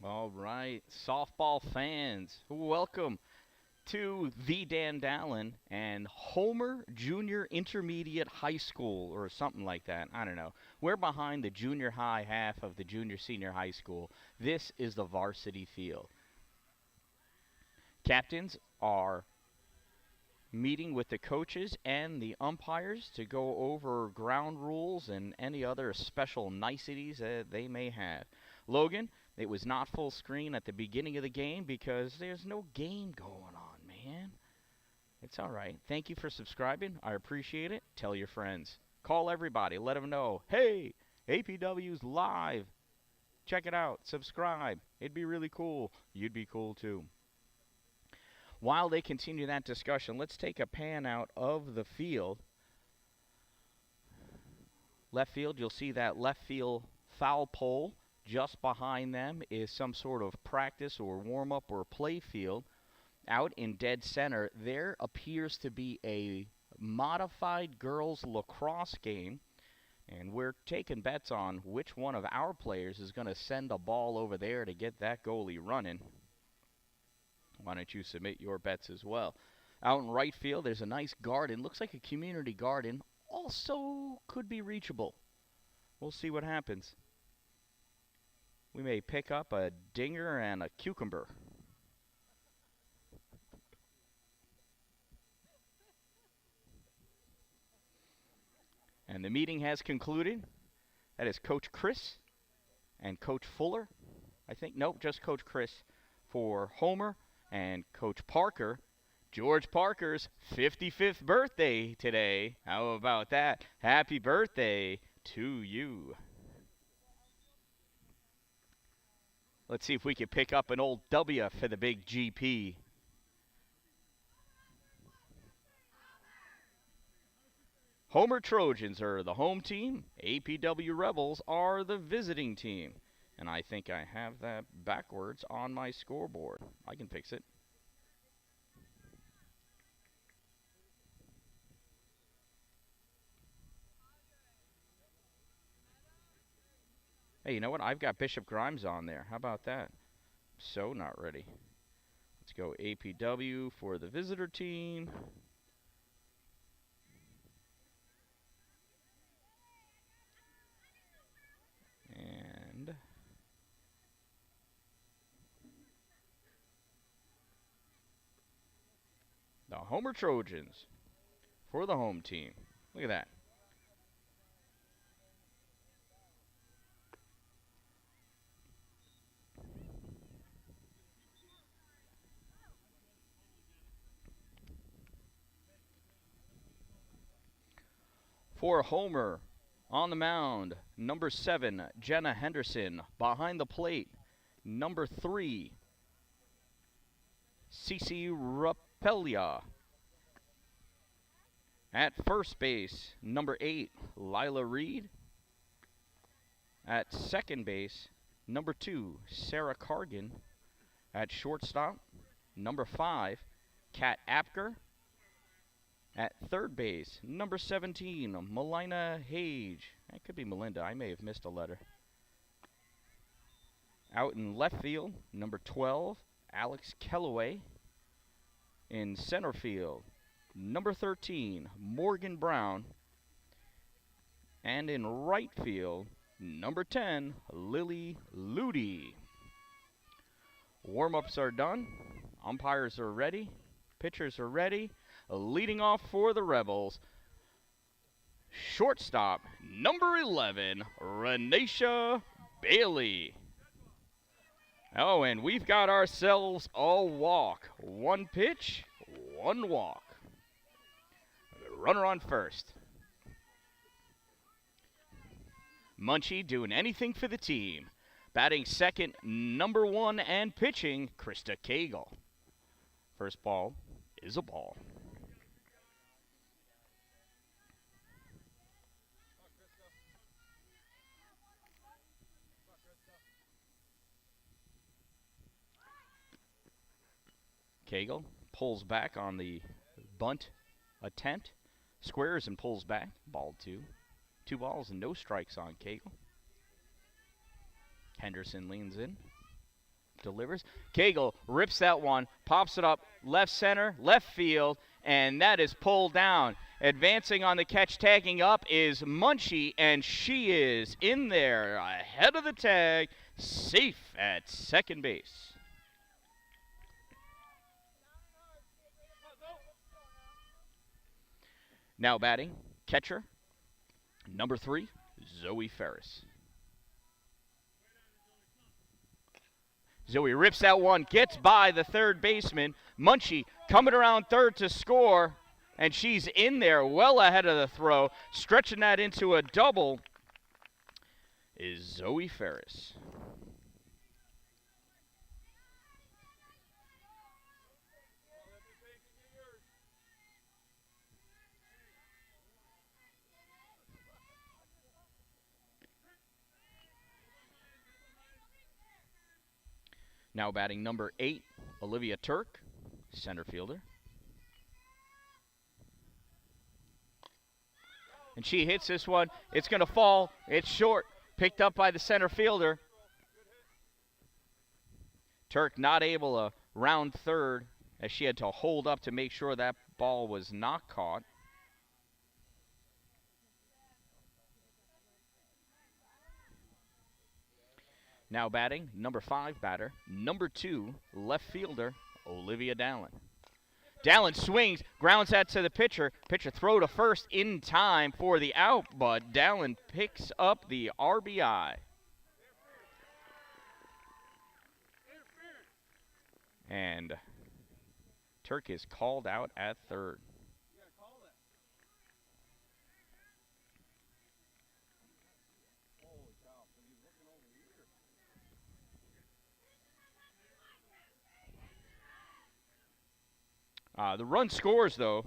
All right, softball fans, welcome to the Dan Dallin and Homer Junior Intermediate High School, or something like that. I don't know. We're behind the junior high half of the junior senior high school. This is the varsity field. Captains are meeting with the coaches and the umpires to go over ground rules and any other special niceties that they may have. Logan, it was not full screen at the beginning of the game because there's no game going on, man. It's all right. Thank you for subscribing. I appreciate it. Tell your friends. Call everybody. Let them know, hey, APW's live. Check it out. Subscribe. It'd be really cool. You'd be cool too. While they continue that discussion, let's take a pan out of the field. Left field, you'll see that left field foul pole. Just behind them is some sort of practice or warm-up or play field. Out in dead center, there appears to be a modified girls lacrosse game, and we're taking bets on which one of our players is going to send a ball over there to get that goalie running. Why don't you submit your bets as well? Out in right field, there's a nice garden. Looks like a community garden. Also could be reachable. We'll see what happens. We may pick up a dinger and a cucumber. And the meeting has concluded. That is Coach Chris and Coach Fuller. I think, nope, just Coach Chris for Homer. And Coach Parker, George Parker's 55th birthday today. How about that? Happy birthday to you. Let's see if we can pick up an old W for the big GP. Homer Trojans are the home team. APW Rebels are the visiting team. And I think I have that backwards on my scoreboard. I can fix it. Hey, you know what? I've got Bishop Grimes on there. How about that? So not ready. Let's go APW for the visitor team. And the Homer Trojans for the home team. Look at that. For Homer, on the mound, number 7, Jenna Henderson. Behind the plate, number 3, Cece Rappelia. At first base, number 8, Lila Reed. At second base, number 2, Sarah Cargan. At shortstop, number 5, Kat Apker. At third base, number 17, Melina Hage. That could be Melinda. I may have missed a letter. Out in left field, number 12, Alex Kellaway. In center field, number 13, Morgan Brown. And in right field, number 10, Lily Ludi. Warm-ups are done. Umpires are ready. Pitchers are ready. Leading off for the Rebels, shortstop, number 11, Renisha Bailey. Oh, and we've got ourselves a walk. One pitch, one walk. The runner on first. Munchie doing anything for the team. Batting second, number 1, and pitching, Krista Cagle. First ball is a ball. Cagle pulls back on the bunt attempt, squares and pulls back. Ball 2. 2 balls and no strikes on Cagle. Henderson leans in. delivers. Cagle rips that one, pops it up left center, left field, and that is pulled down. Advancing on the catch, tagging up is Munchie, and she is in there ahead of the tag, safe at second base. Now batting, catcher, number 3, Zoe Ferris. Zoe rips that one, gets by the third baseman. Munchie coming around third to score, and she's in there well ahead of the throw. Stretching that into a double is Zoe Ferris. Now batting number 8, Olivia Turk, center fielder. And she hits this one. It's going to fall. It's short. Picked up by the center fielder. Turk not able to round third as she had to hold up to make sure that ball was not caught. Now batting, number 5 batter, number 2 left fielder, Olivia Dallin. Dallin swings, grounds that to the pitcher. Pitcher throw to first in time for the out, but Dallin picks up the RBI. And Turk is called out at third. The run scores, though.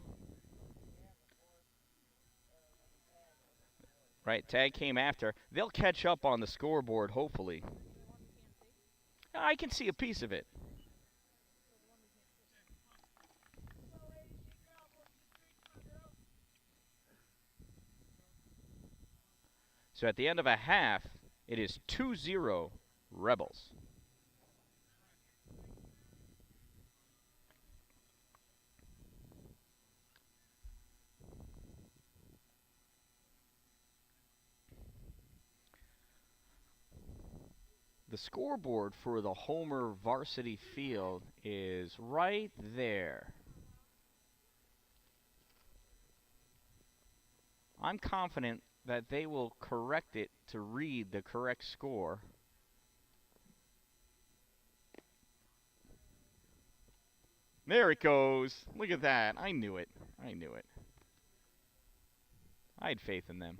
Right, tag came after. They'll catch up on the scoreboard, hopefully. I can see a piece of it. So at the end of a half, it is 2-0 Rebels. The scoreboard for the Homer Varsity field is right there. I'm confident that they will correct it to read the correct score. There it goes. Look at that. I knew it. I knew it. I had faith in them.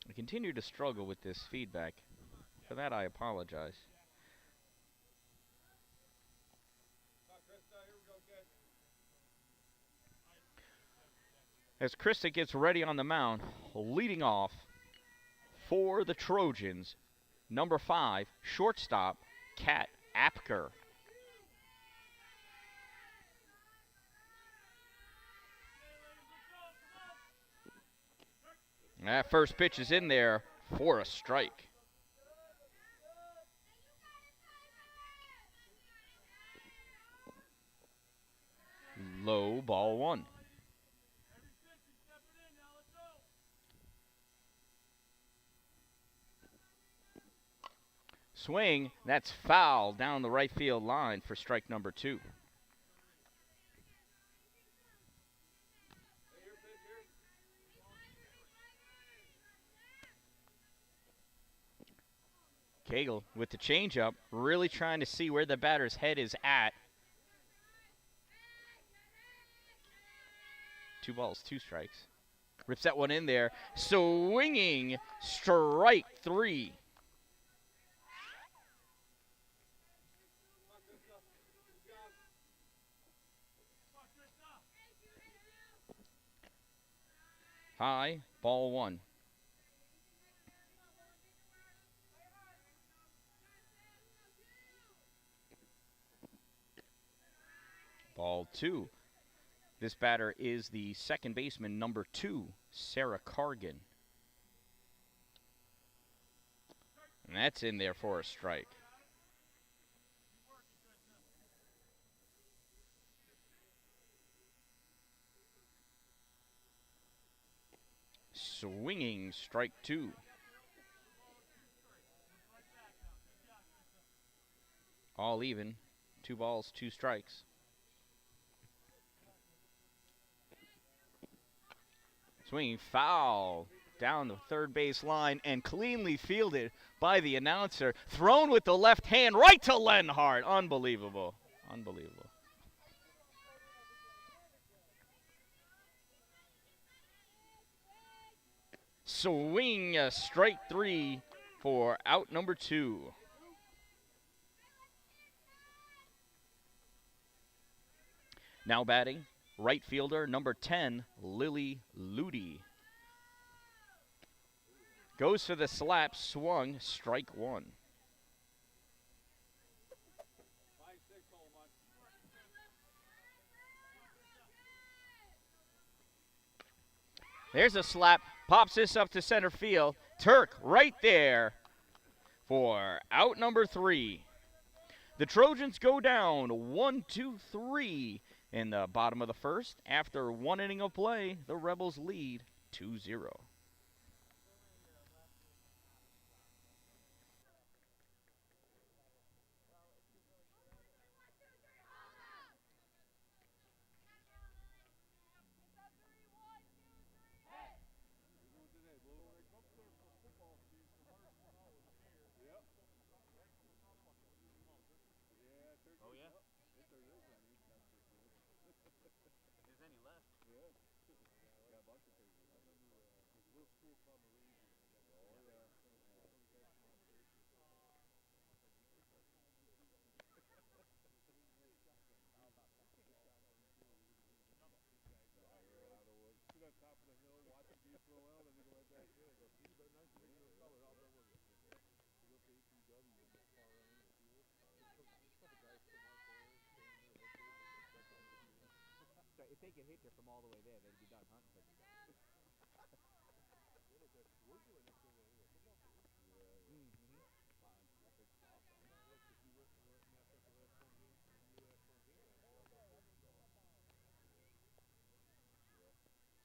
I continue to struggle with this feedback. For that, I apologize. As Krista gets ready on the mound, leading off for the Trojans, number 5, shortstop, Kat Apker. That first pitch is in there for a strike. Low, ball 1. Swing. That's foul down the right field line for strike number 2. Cagle with the changeup, really trying to see where the batter's head is at. 2 balls, 2 strikes. Rips that one in there. Swinging, strike 3. High, ball 1. Ball 2. This batter is the second baseman, number 2, Sarah Cargan. And that's in there for a strike. Swinging, strike 2. All even. 2 balls, 2 strikes. Swinging foul down the third base line and cleanly fielded by the announcer. Thrown with the left hand right to Lenhart. Unbelievable. Unbelievable. Swing, strike 3 for out number 2. Now batting, right fielder, number 10, Lily Ludi. Goes for the slap, swung, strike 1. There's a slap, pops this up to center field. Turk right there for out number 3. The Trojans go down 1-2-3 in the bottom of the first. After 1 inning of play, the Rebels lead 2-0. If they could hit you from all the way there, they'd be done hunting for the guy.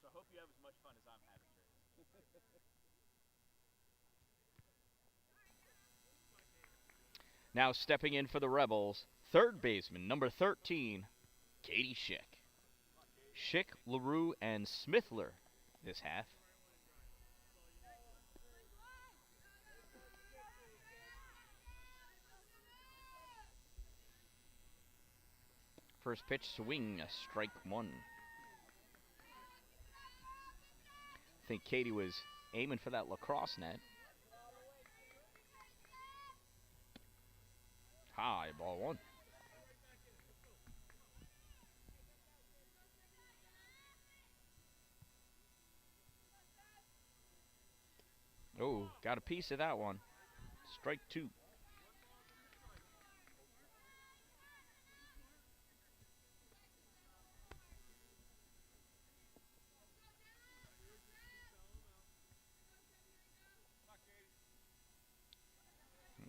So I hope you have as much fun as I'm having here. Now stepping in for the Rebels, third baseman, number 13, Katie Schick. Schick, LaRue, and Smithler this half. First pitch, swing, strike 1. I think Katie was aiming for that lacrosse net. High, ball 1. Oh, got a piece of that one. Strike 2.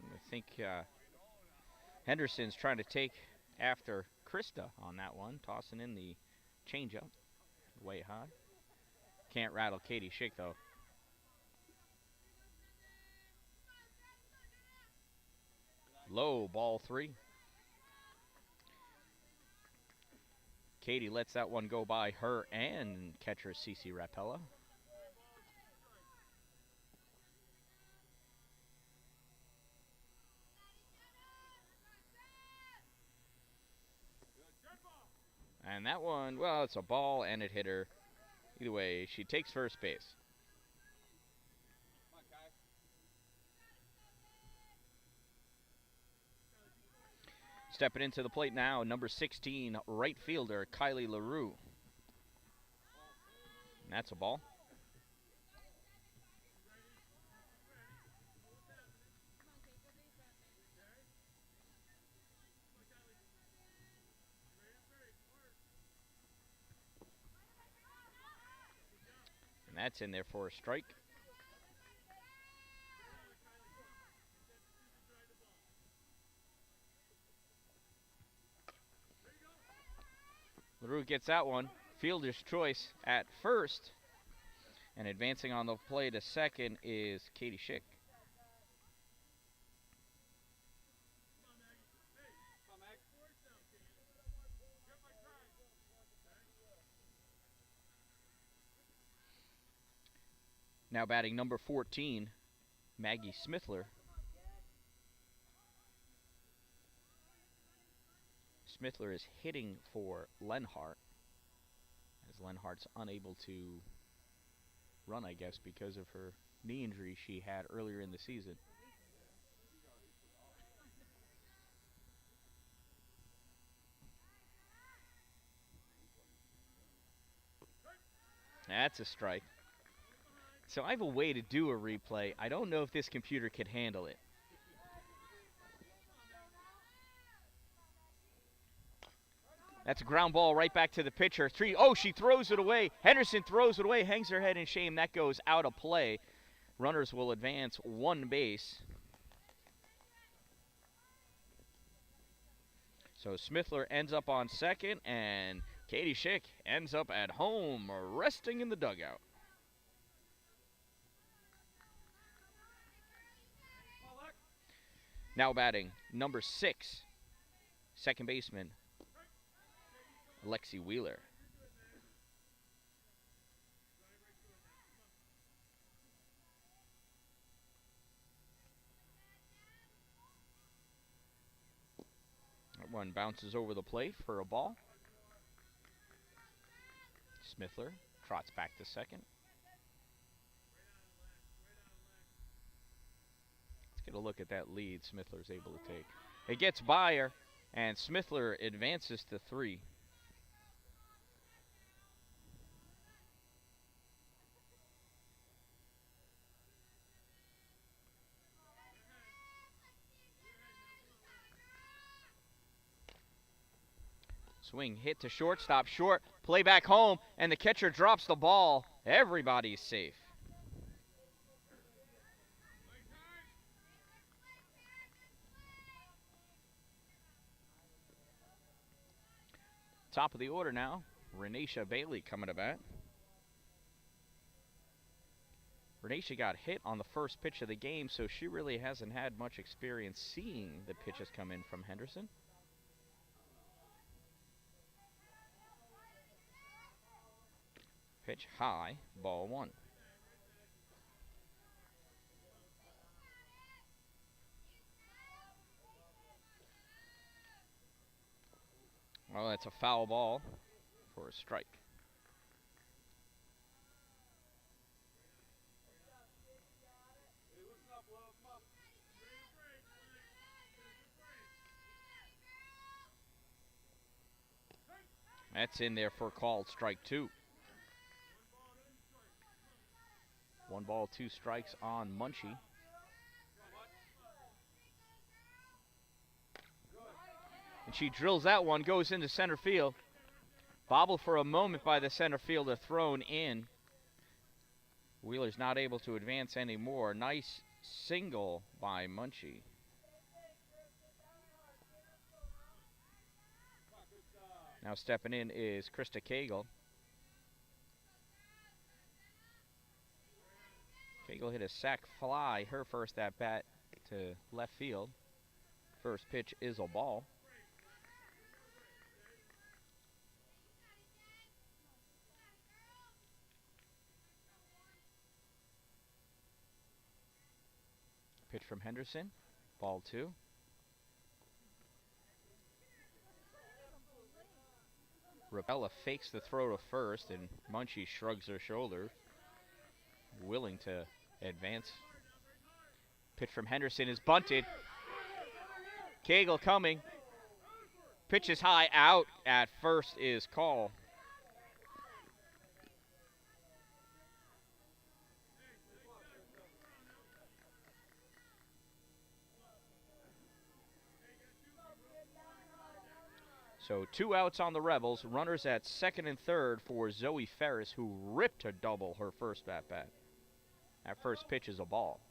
I think Henderson's trying to take after Krista on that one, tossing in the changeup way high. Can't rattle Katie Schick, though. Low, ball 3. Katie lets that one go by her and catcher Cece Rapella. And that one, well, it's a ball and it hit her. Either way, she takes first base. Stepping into the plate now, number 16, right fielder Kylie LaRue. And that's a ball. And that's in there for a strike. LaRue gets that one. Fielder's choice at first. And advancing on the play to second is Katie Schick. Now batting number 14, Maggie Smithler. Smithler is hitting for Lenhart, as Lenhart's unable to run, I guess, because of her knee injury she had earlier in the season. That's a strike. So I have a way to do a replay. I don't know if this computer can handle it. That's a ground ball right back to the pitcher. Oh, she throws it away. Henderson throws it away, hangs her head in shame. That goes out of play. Runners will advance one base. So Smithler ends up on second, and Katie Schick ends up at home, resting in the dugout. Now batting, number 6, second baseman, Lexi Wheeler. That one bounces over the plate for a ball. Smithler trots back to second. Let's get a look at that lead Smithler's able to take. It gets by her, and Smithler advances to 3. Swing hit to shortstop, short, play back home, and the catcher drops the ball. Everybody's safe. Top of the order now, Renisha Bailey coming to bat. Renisha got hit on the first pitch of the game, so she really hasn't had much experience seeing the pitches come in from Henderson. Pitch high, ball 1. Well, that's a foul ball for a strike. That's in there for called strike 2. 1 ball, 2 strikes on Munchie. And she drills that one, goes into center field. Bobbled for a moment by the center fielder, thrown in. Wheeler's not able to advance anymore. Nice single by Munchie. Now stepping in is Krista Cagle. Cagle hit a sac fly, her first at bat to left field. First pitch is a ball. Pitch from Henderson. Ball 2. Rapella fakes the throw to first, and Munchie shrugs her shoulder, willing to advance. Pitch from Henderson is bunted. Cagle coming. Pitch is high, out at first is call. So 2 outs on the Rebels. Runners at second and third for Zoe Ferris, who ripped a double her first at-bat. That first pitch is a ball.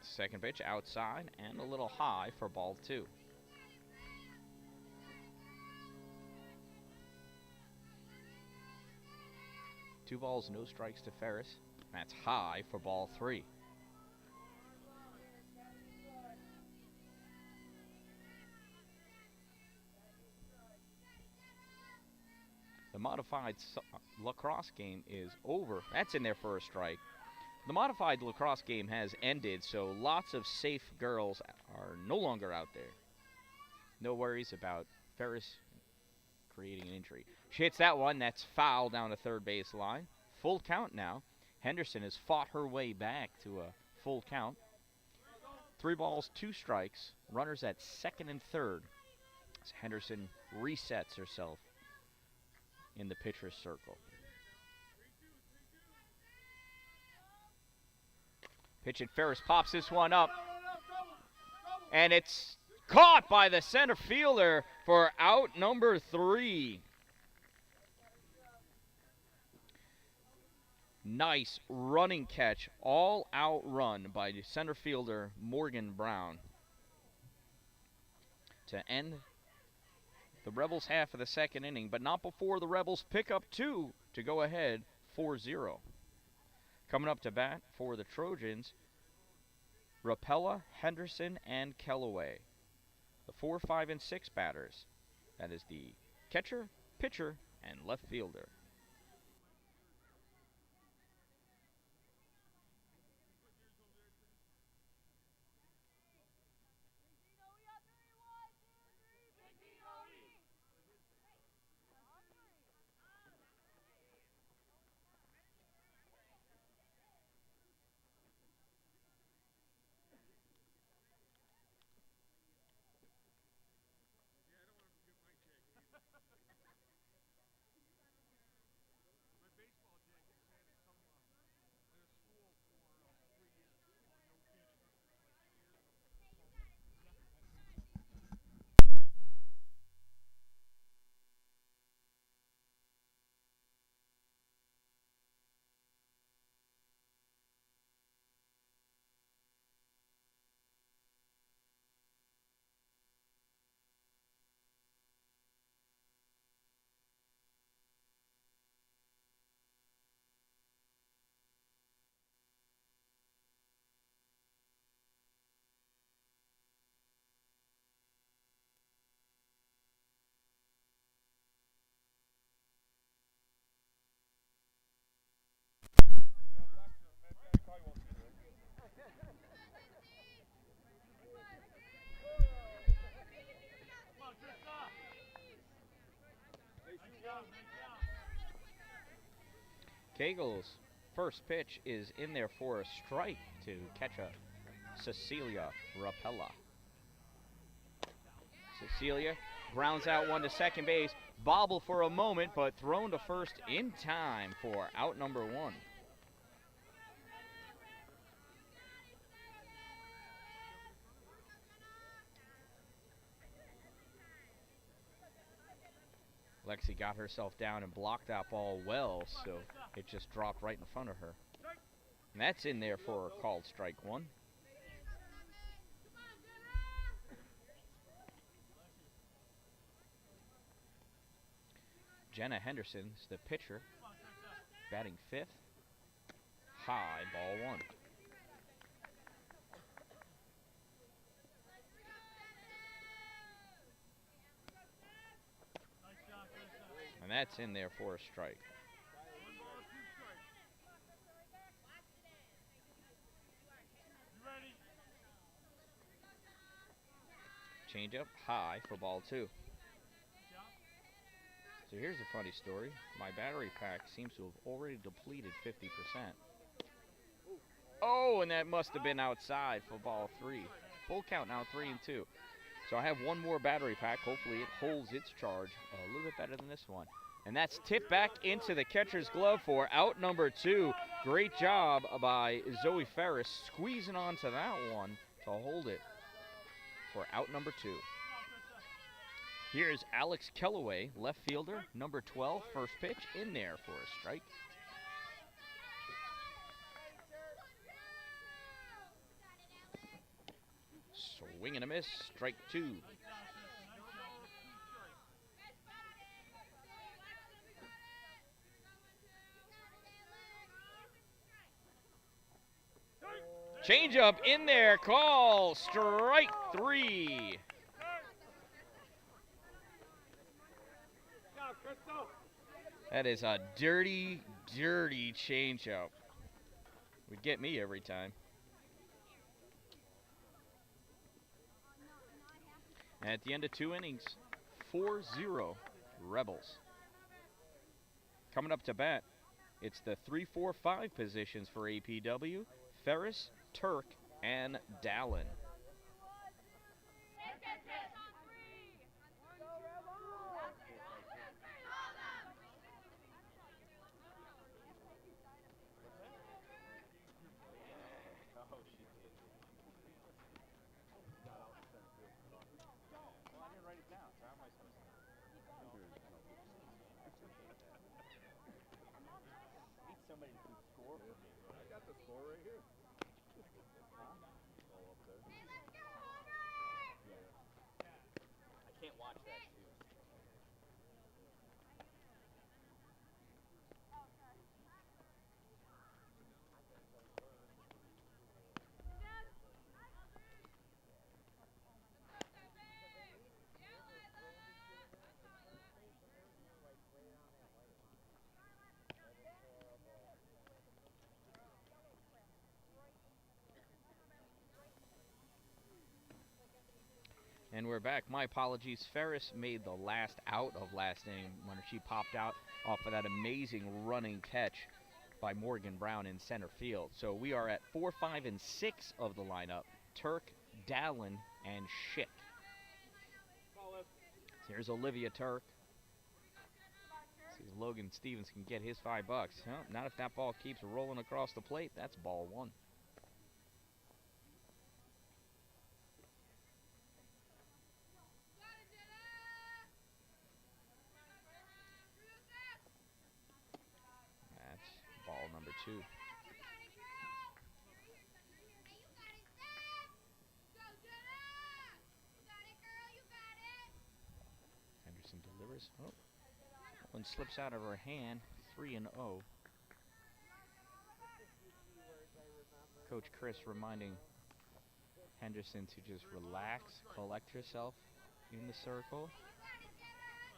Second pitch outside and a little high for ball 2. Two balls, no strikes to Ferris. That's high for ball 3. The modified lacrosse game is over. That's in there for a strike. The modified lacrosse game has ended, so lots of safe girls are no longer out there. No worries about Ferris creating an injury. She hits that one. That's foul down the third base line. Full count now. Henderson has fought her way back to a full count. 3 balls, 2 strikes. Runners at second and third as Henderson resets herself in the pitcher's circle. Pitch and Ferris pops this one up. And it's caught by the center fielder for out number 3. Nice running catch, all out run by the center fielder Morgan Brown to end the Rebels' half of the second inning, but not before the Rebels pick up 2 to go ahead 4-0. Coming up to bat for the Trojans, Rapella, Henderson, and Kellaway. The 4, 5, and 6 batters. That is the catcher, pitcher, and left fielder. Cagle's first pitch is in there for a strike to catch a Cecilia Rapella. Cecilia grounds out one to second base, bobble for a moment, but thrown to first in time for out number 1. Lexi got herself down and blocked that ball well, so it just dropped right in front of her. And that's in there for a called strike 1. Jenna Henderson's the pitcher, batting 5th. High, ball 1. And that's in there for a strike. Change up high for ball 2. So here's a funny story. My battery pack seems to have already depleted 50%. Oh, and that must have been outside for ball 3. Full count now, 3-2. So I have one more battery pack. Hopefully it holds its charge a little bit better than this one. And that's tipped back into the catcher's glove for out number 2. Great job by Zoe Ferris squeezing onto that one to hold it for out number 2. Here's Alex Kellaway, left fielder, number 12, first pitch in there for a strike. Swing and a miss, strike 2. Change up in there, call, strike 3. That is a dirty, dirty changeup. Would get me every time. And at the end of 2 innings, 4-0 Rebels. Coming up to bat, it's the 3, 4, 5 positions for APW. Ferris, Turk, and Dallin. Somebody to score for me. I got the score right here. All up there. Yeah. I can't watch that too. And we're back. My apologies. Ferris made the last out of last inning when she popped out off of that amazing running catch by Morgan Brown in center field. So we are at 4, 5, and 6 of the lineup. Turk, Dallin, and Schick. So here's Olivia Turk. See if Logan Stevens can get his $5. Not if that ball keeps rolling across the plate. That's ball 1. Ball number 2. Henderson delivers. Oh, one slips out of her hand. 3-0. Coach Chris reminding Henderson to just relax, collect herself in the circle,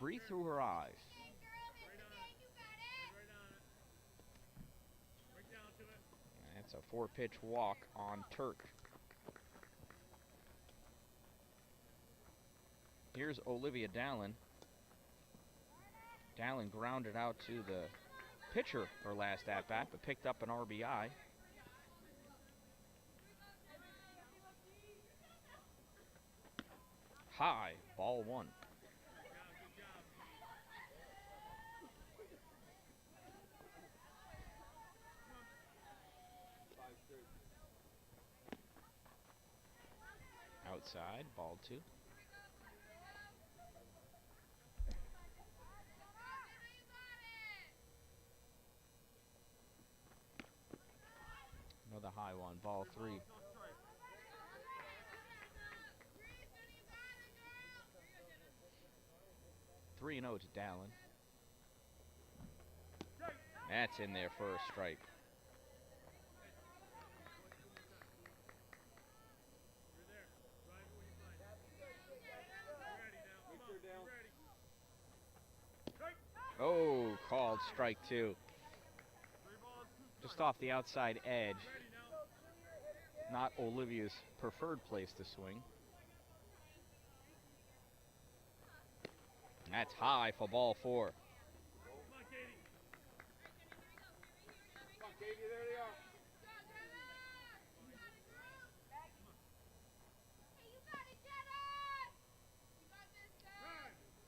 breathe through her eyes. That's a 4-pitch walk on Turk. Here's Olivia Dallin. Dallin grounded out to the pitcher her last at-bat, but picked up an RBI. High, ball 1. Outside, ball 2. Another high one, ball 3. 3-0 to Dallin. That's in there for a strike. Oh, called strike two. Just off the outside edge. Not Olivia's preferred place to swing. That's high for ball four.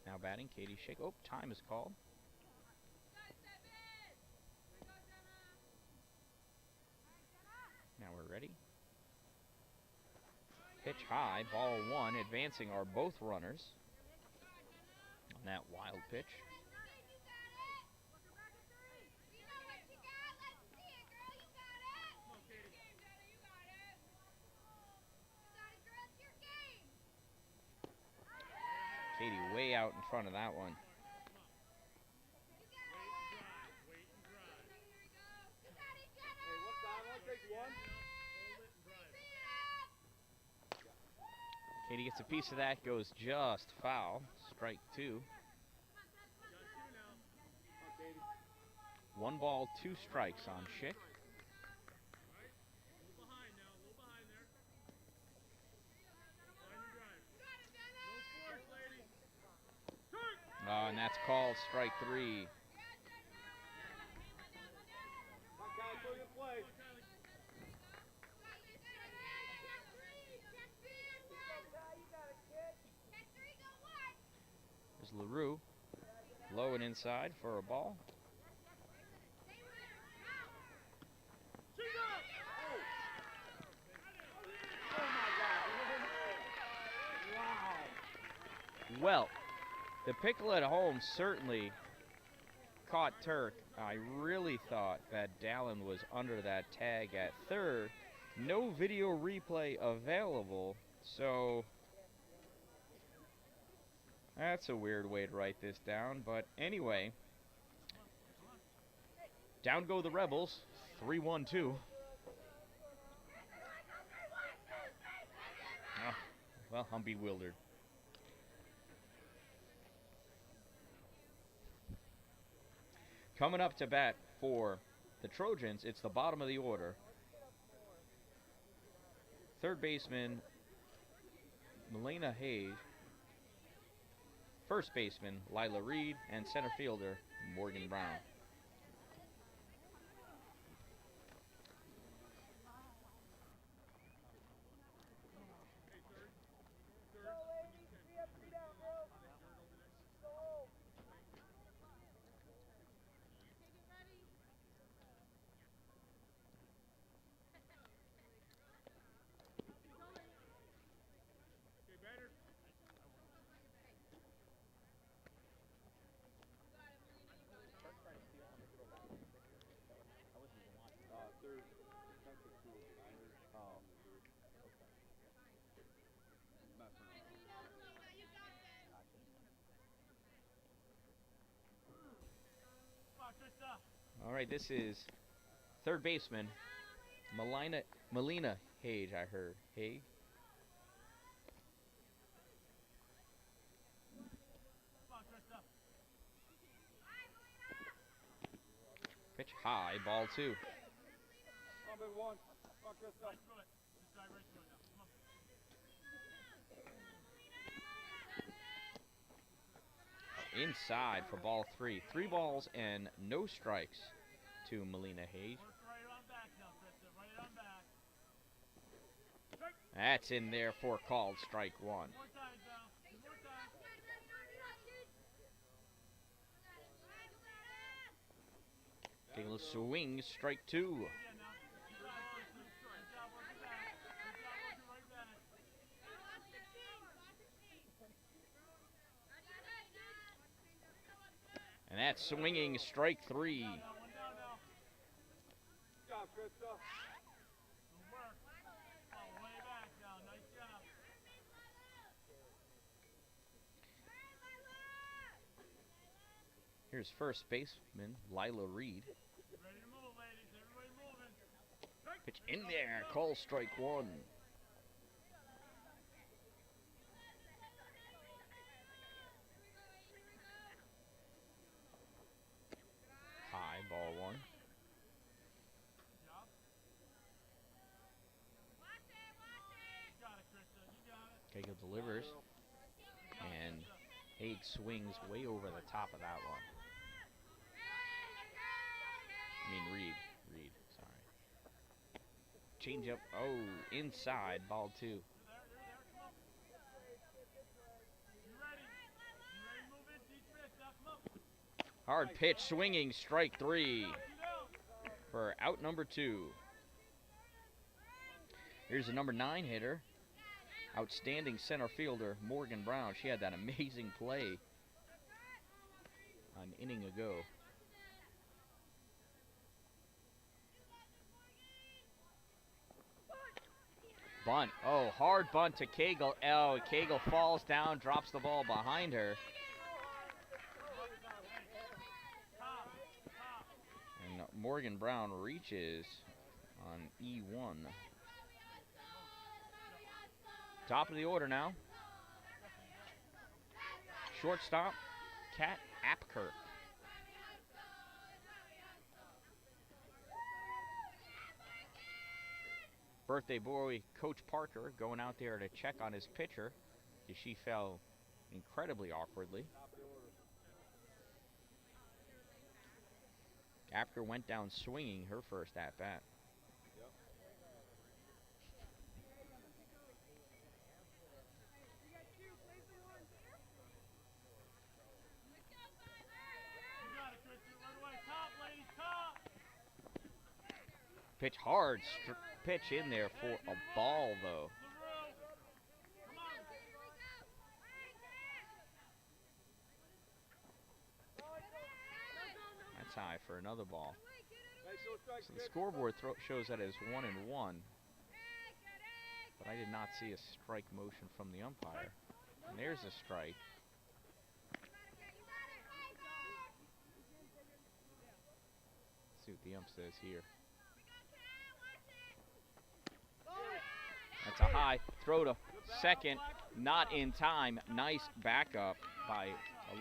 Now batting, Katie Shake. Oh, time is called. Now we're ready. Pitch high, ball one. Advancing are both runners on that wild pitch. Katie way out in front of that one. Katie gets a piece of that, goes just foul. Strike two. 1 ball, 2 strikes on Schick. Oh, and that's called strike three. There's LaRue, low and inside for a ball. Well, the pickle at home certainly caught Turk. I really thought that Dallin was under that tag at third. No video replay available, so that's a weird way to write this down. But anyway, down go the Rebels, 3-1-2. Oh, well, I'm bewildered. Coming up to bat for the Trojans, it's the bottom of the order. Third baseman, Melina Hayes. First baseman, Lila Reed. And center fielder, Morgan Brown. All right, this is third baseman, Melina Hage, I heard. Haig. Pitch high, ball two. Inside for ball three. 3 balls and no strikes to Melina Hage. That's in there for called strike one. Taking a swing, strike two. And that's swinging, strike three. Here's first baseman, Lila Reed. Pitch in there, call strike one. delivers, and Haig swings way over the top of that one. I mean Reed, sorry. Change up, oh, inside, ball 2. Hard pitch, swinging, strike 3 for out number 2. Here's the number 9 hitter, outstanding center fielder, Morgan Brown. She had that amazing play an inning ago. Bunt, oh, hard bunt to Cagle. Oh, Cagle falls down, drops the ball behind her. And Morgan Brown reaches on E1. Top of the order now. Shortstop, Kat Apker. Birthday boy Coach Parker going out there to check on his pitcher as she fell incredibly awkwardly. Apker went down swinging her first at-bat. Pitch hard, pitch in there for a ball, though. That's high for another ball. So the scoreboard shows that as 1-1, but I did not see a strike motion from the umpire. And there's a strike. Let's see what the ump says here. That's a high throw to second, not in time. Nice backup by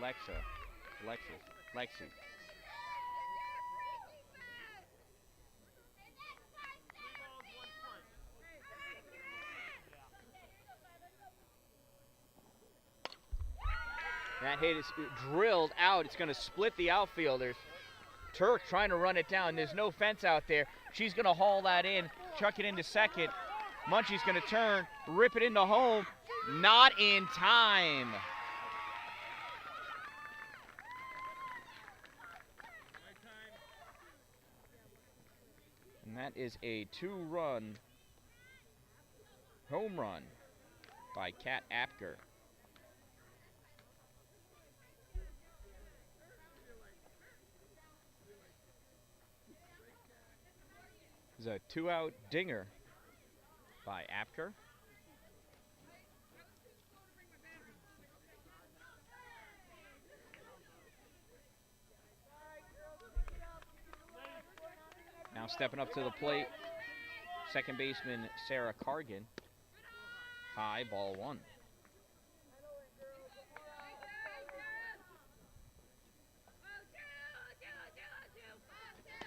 Lexi. That hit is drilled out. It's going to split the outfielders. Turk trying to run it down. There's no fence out there. She's going to haul that in, chuck it into second. Munchie's going to turn, rip it into home. Not in time. And that is a 2-run home run by Kat Apker. It's a 2-out dinger by Apker. Now stepping up to the plate, second baseman Sarah Cargan. High, ball 1.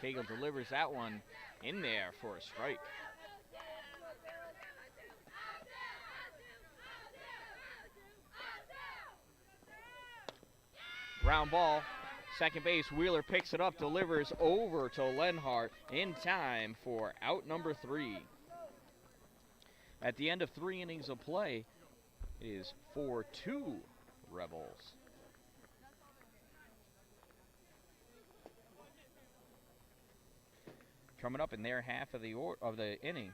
Cagle delivers that one in there for a strike. Ground ball, second base, Wheeler picks it up, delivers over to Lenhart in time for out number 3. At the end of 3 innings of play, it is 4-2 Rebels. Coming up in their half of the inning,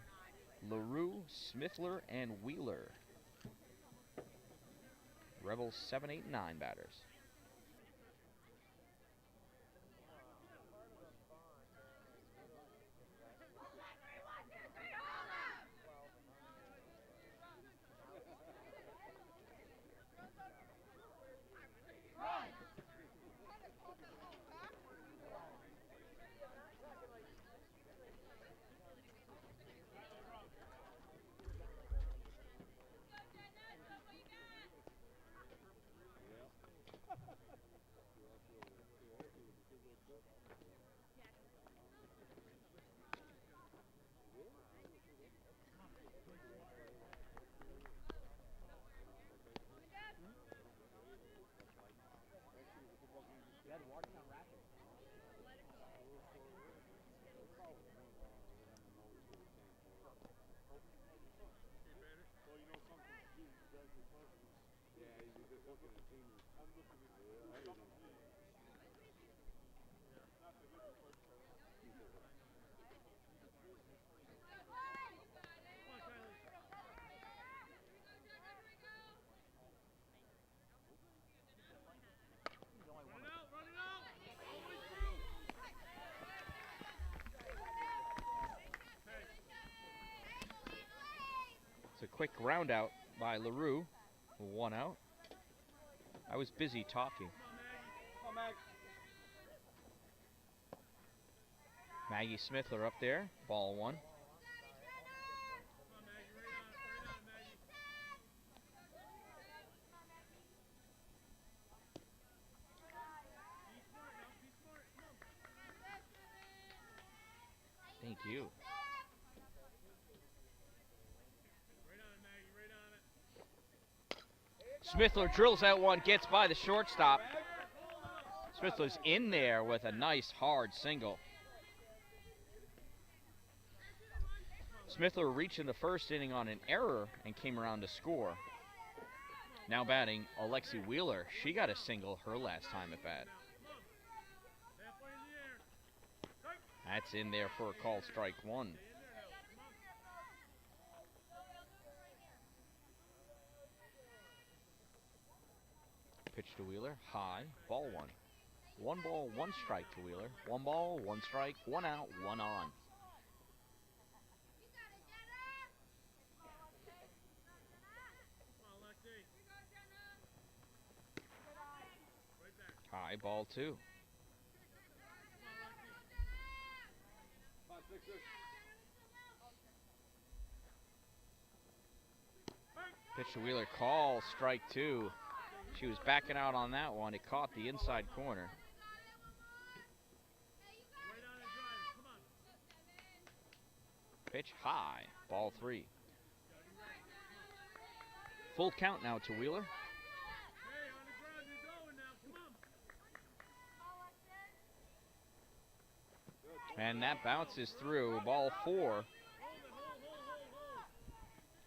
LaRue, Smithler, and Wheeler. Rebels 7, 8, 9 batters. Yeah, you're just looking at team. I'm looking at It's a quick ground out by LaRue. 1 out. I was busy talking. Maggie Smithler up there. Ball 1. Thank you. Smithler drills that one, gets by the shortstop. Smithler's in there with a nice hard single. Smithler reached in the first inning on an error and came around to score. Now batting, Alexi Wheeler. She got a single her last time at bat. That's in there for a call strike 1. Pitch to Wheeler, high, ball 1. 1 ball, 1 strike to Wheeler. 1 ball, 1 strike, 1 out, 1 on. High, ball 2. Pitch to Wheeler, call, strike 2. She was backing out on that one. It caught the inside corner. Pitch high, ball 3. Full count now to Wheeler. And that bounces through, ball 4.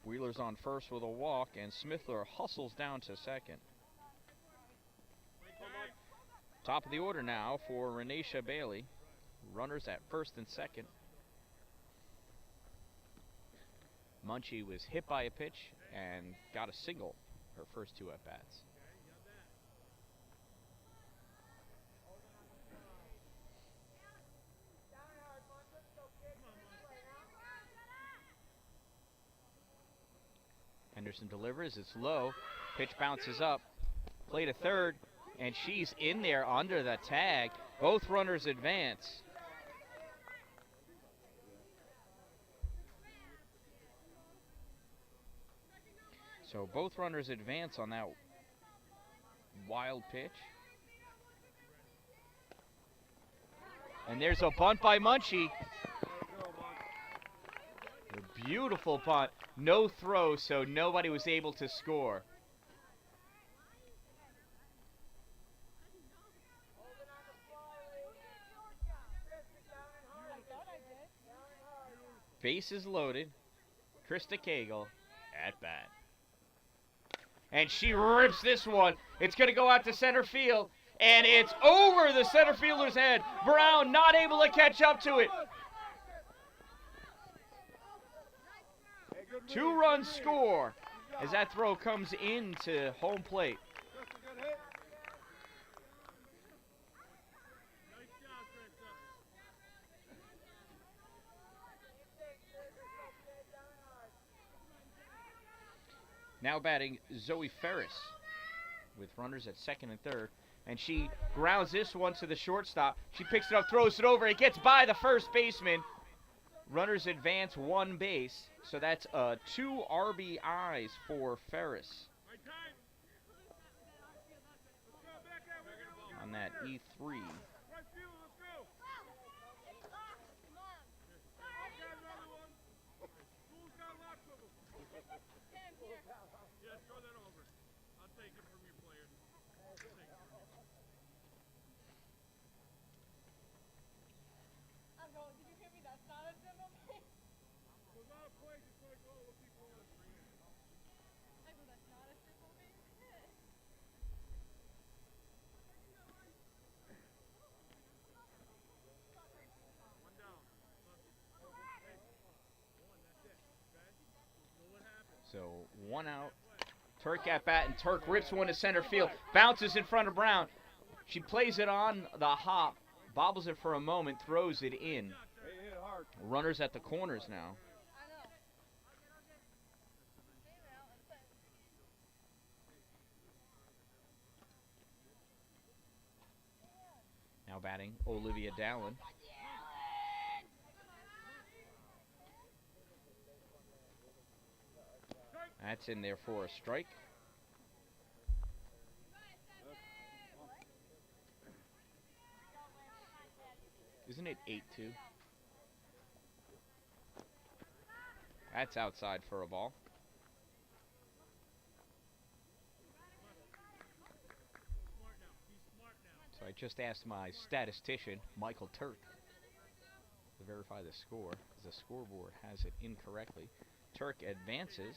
Wheeler's on first with a walk, and Smithler hustles down to second. Top of the order now for Renisha Bailey. Runners at first and second. Munchie was hit by a pitch and got a single her first 2 at-bats. Henderson delivers, it's low, pitch bounces up, play to third, and she's in there under the tag. Both runners advance. So both runners advance on that wild pitch. And there's a bunt by Munchie. A beautiful bunt. No throw, so nobody was able to score. Bases loaded. Krista Cagle at bat. And she rips this one. It's going to go out to center field. And it's over the center fielder's head. Brown not able to catch up to it. 2-run score as that throw comes into home plate. Now batting Zoe Ferris with runners at second and third. And she grounds this one to the shortstop. She picks it up, throws it over. It gets by the first baseman. Runners advance 1 base. So that's 2 RBIs for Ferris on that E3. One out. Turk at bat, and Turk rips one to center field. Bounces in front of Brown. She plays it on the hop. Bobbles it for a moment. Throws it in. Runners at the corners now. Now batting, Olivia Dallin. That's in there for a strike. Isn't it 8-2? That's outside for a ball. So I just asked my statistician, Michael Turk, to verify the score, because the scoreboard has it incorrectly. Turk advances.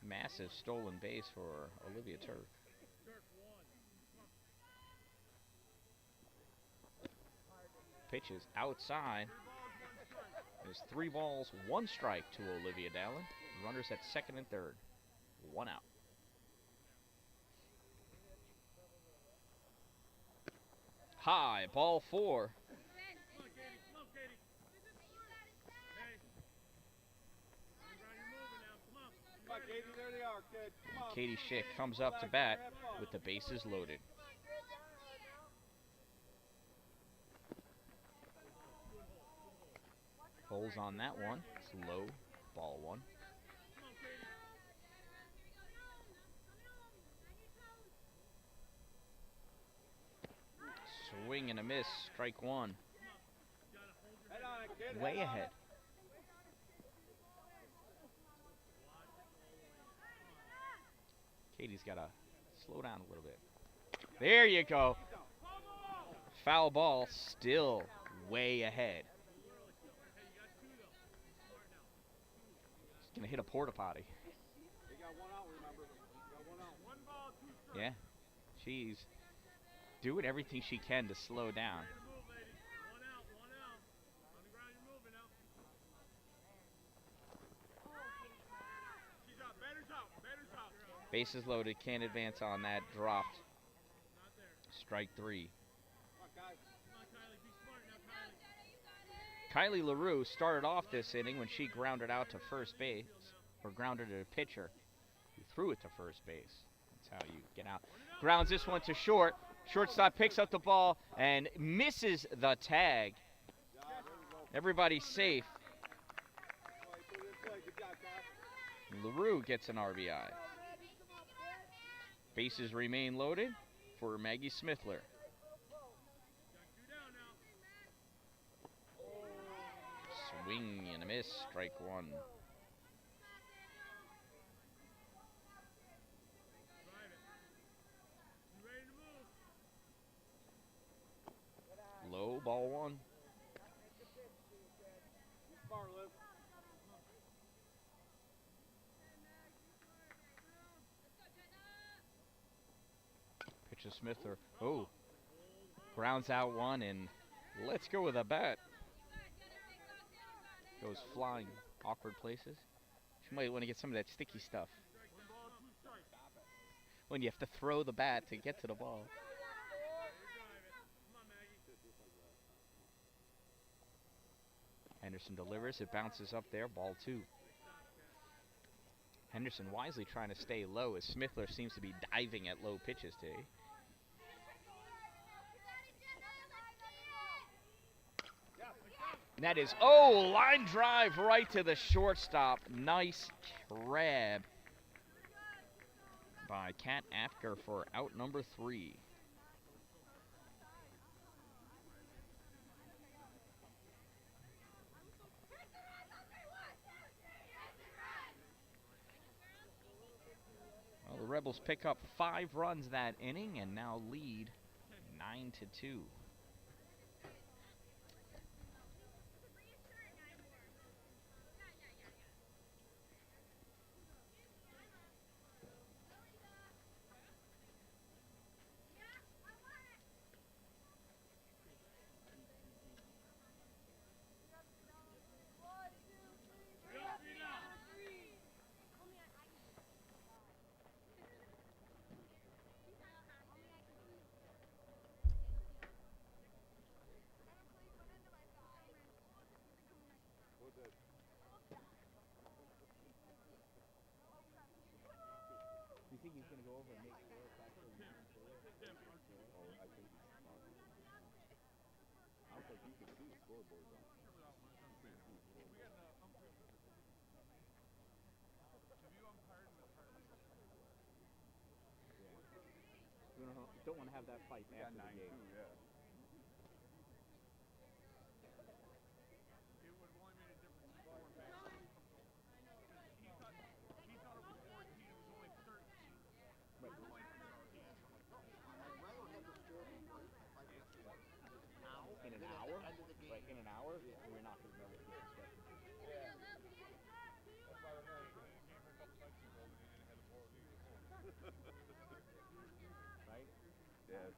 Massive stolen base for Olivia Turk. Pitches outside. There's 3 balls, 1 strike to Olivia Dallin. Runners at second and third. 1 out. High, ball 4. Katie Schick comes up to bat with the bases loaded. Pulls on that one. It's low, ball 1. Swing and a miss, strike 1. Way ahead. Katie's got to slow down a little bit. There you go. Foul ball, still way ahead. He's going to hit a porta potty. Yeah, she's doing everything she can to slow down. Bases loaded, can't advance on that, dropped. Strike 3. Kylie LaRue started off this inning when she grounded out to first base, or grounded at a pitcher who threw it to first base. That's how you get out. Grounds this one to short. Shortstop picks up the ball and misses the tag. Everybody's safe. LaRue gets an RBI. Bases remain loaded for Maggie Smithler. Swing and a miss, strike 1. Low, ball 1. Pitch to Smithler. Oh, grounds out 1 and let's go with a bat. Goes flying, awkward places. She might want to get some of that sticky stuff. When you have to throw the bat to get to the ball. Henderson delivers, it bounces up there, ball 2. Henderson wisely trying to stay low as Smithler seems to be diving at low pitches today. And that is, oh, line drive right to the shortstop. Nice grab by Kat Afker for out number 3. Well, the Rebels pick up 5 runs that inning and now lead 9-2. scoreboard though. You don't want to have that fight We after got the game. 9-2, yeah. In an hour? Like in an hour? We're not going to be able to get this scheduled. Right? Yeah.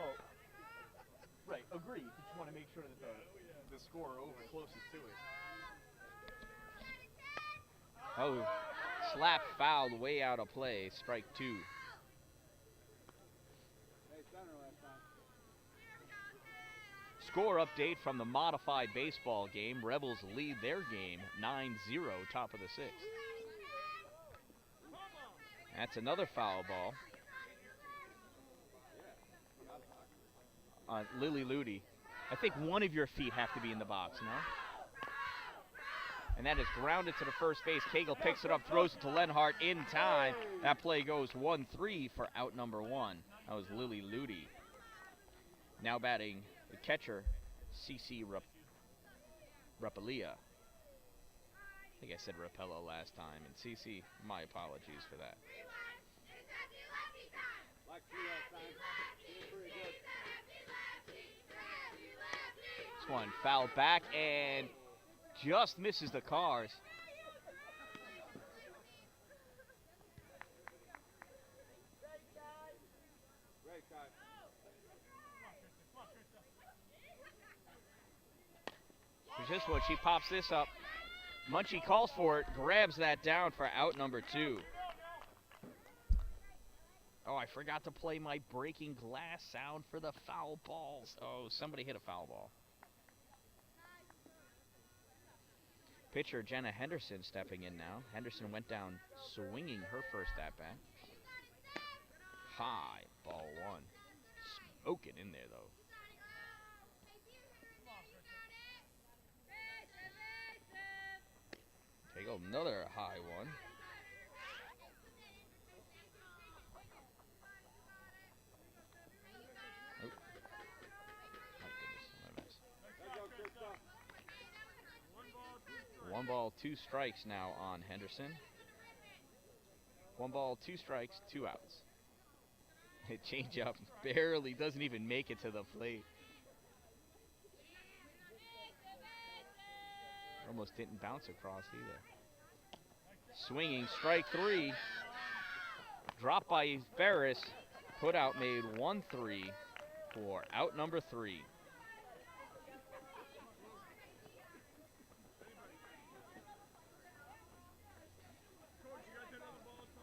Oh, right. Agreed. You just want to make sure that the score over closest to it. Oh, slap fouled way out of play. Strike two. Score update from the modified baseball game. Rebels lead their game 9-0, top of the sixth. That's another foul ball. Lily Ludi. I think one of your feet have to be in the box, no? And that is grounded to the first base. Cagle picks it up, throws it to Lenhart in time. That play goes 1-3 for out number one. That was Lily Ludi. Now batting the catcher, CC Rapelia. I think I said Rapella last time. And CC, my apologies for that. This one fouled back and just misses the cars. Here's this one. She pops this up. Munchie calls for it, grabs that down for out number two. Oh, I forgot to play my breaking glass sound for the foul balls. Oh, somebody hit a foul ball. Pitcher Jenna Henderson stepping in now. Henderson went down swinging her first at-bat. High, ball one. Smoking in there, though. Take another high one. Oh. My goodness, my mess. 1-2 strikes now on Henderson. 1-2 strikes, 2 outs. Hit change up, barely doesn't even make it to the plate. Almost didn't bounce across either. Swinging, strike three. Dropped by Ferris. Put out made 1-3 for out number three.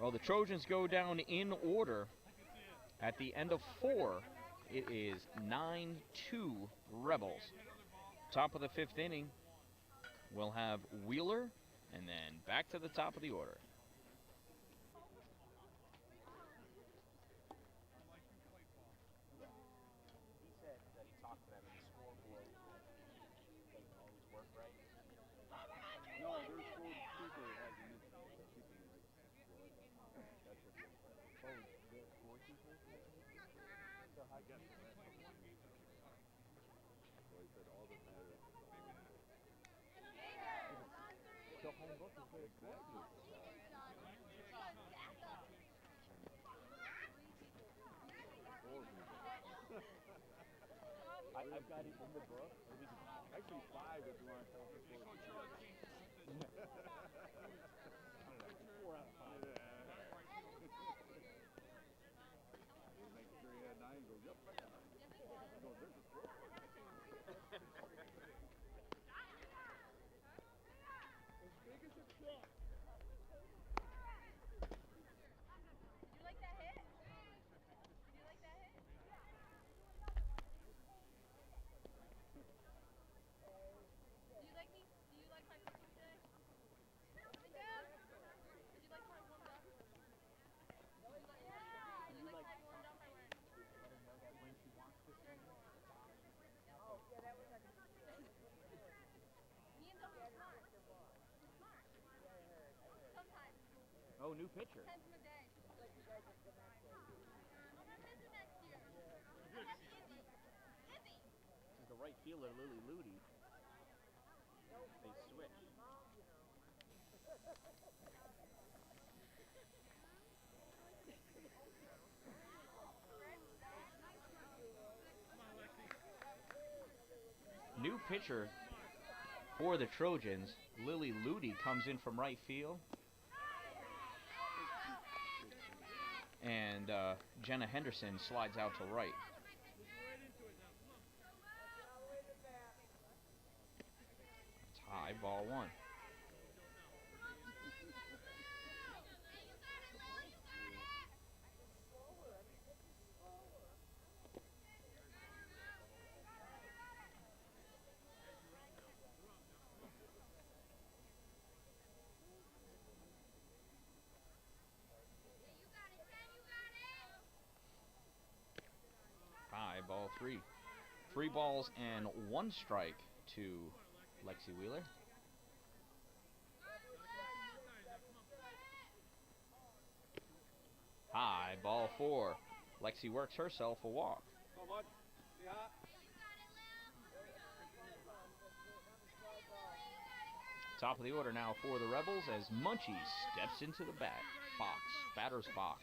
Well, the Trojans go down in order. At the end of 4, it is 9-2 Rebels. Top of the 5th inning, we'll have Wheeler, and then back to the top of the order. He said that he talked to them and the scoreboard doesn't always work right. No, their scorekeeper has an issue with keeping it right. That's what it is. Oh, the scorekeeper? So how do you... Well, he said all that matters is the home book. The home book is good. Exactly. I've got it in the book. Actually, 5 if you want to count the scorekeeper. 4 out of 5. Yeah. Make sure he had 9. He goes, yep, I got 9. He goes, there's a scoreboard. As big as a truck. You like that hit? Did you like that hit? Do you like me? Do Oh, new pitcher. 10th of a day. I'm not missing next year. I have Izzy. Izzy. This is the right fielder, Lily Ludi. They switch. New pitcher for the Trojans. Lily Ludi comes in from right field. And Jenna Henderson slides out to right. It's high, ball one. High, ball three. 3 balls and 1 strike to Lexi Wheeler. High, ball 4. Lexi works herself a walk. Come on. Yeah. Top of the order now for the Rebels as Munchie steps into the batter's box,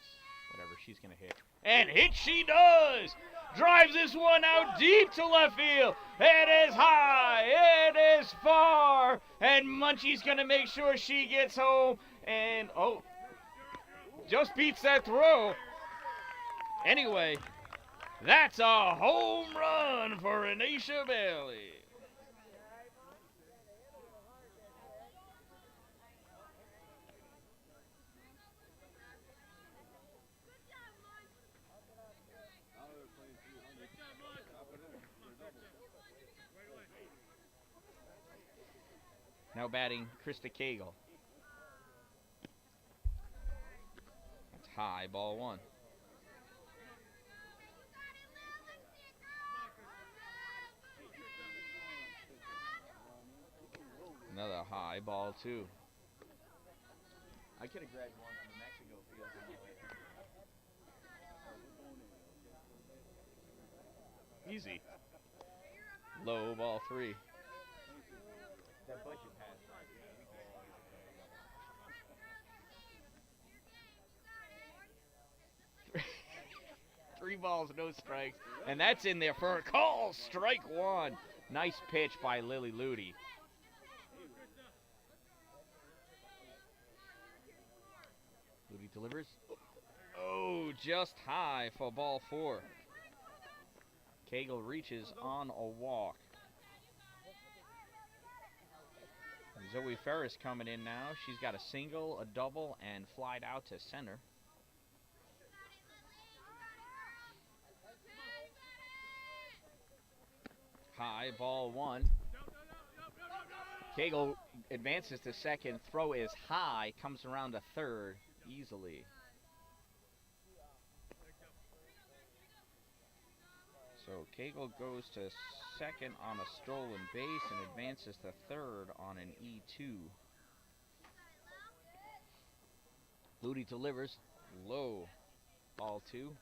whatever she's going to hit. And hit she does! Drives this one out deep to left field. It is high, it is far, and Munchie's going to make sure she gets home. And, oh, just beats that throw. Anyway, that's a home run for Renisha Bailey. Now they're playing 300. Drop it in. For a double. Now batting Krista Cagle. That's high, ball 1. Another high, ball 2. I could have grabbed one from the Mexico field on the way. Easy. Low, ball 3. That budget pass. 3 balls, no strikes. And that's in there for a call. Strike 1. Nice pitch by Lily Ludi. Ludi delivers. Oh, just high for ball 4. Cagle reaches on a walk. Zoe Ferris coming in now. She's got a single, a double, and flied out to center. High, ball 1. Cagle advances to second. Throw is high. Comes around to third easily. So Cagle goes to second on a stolen base and advances to third on an E2. Ludi delivers. Low. Ball 2.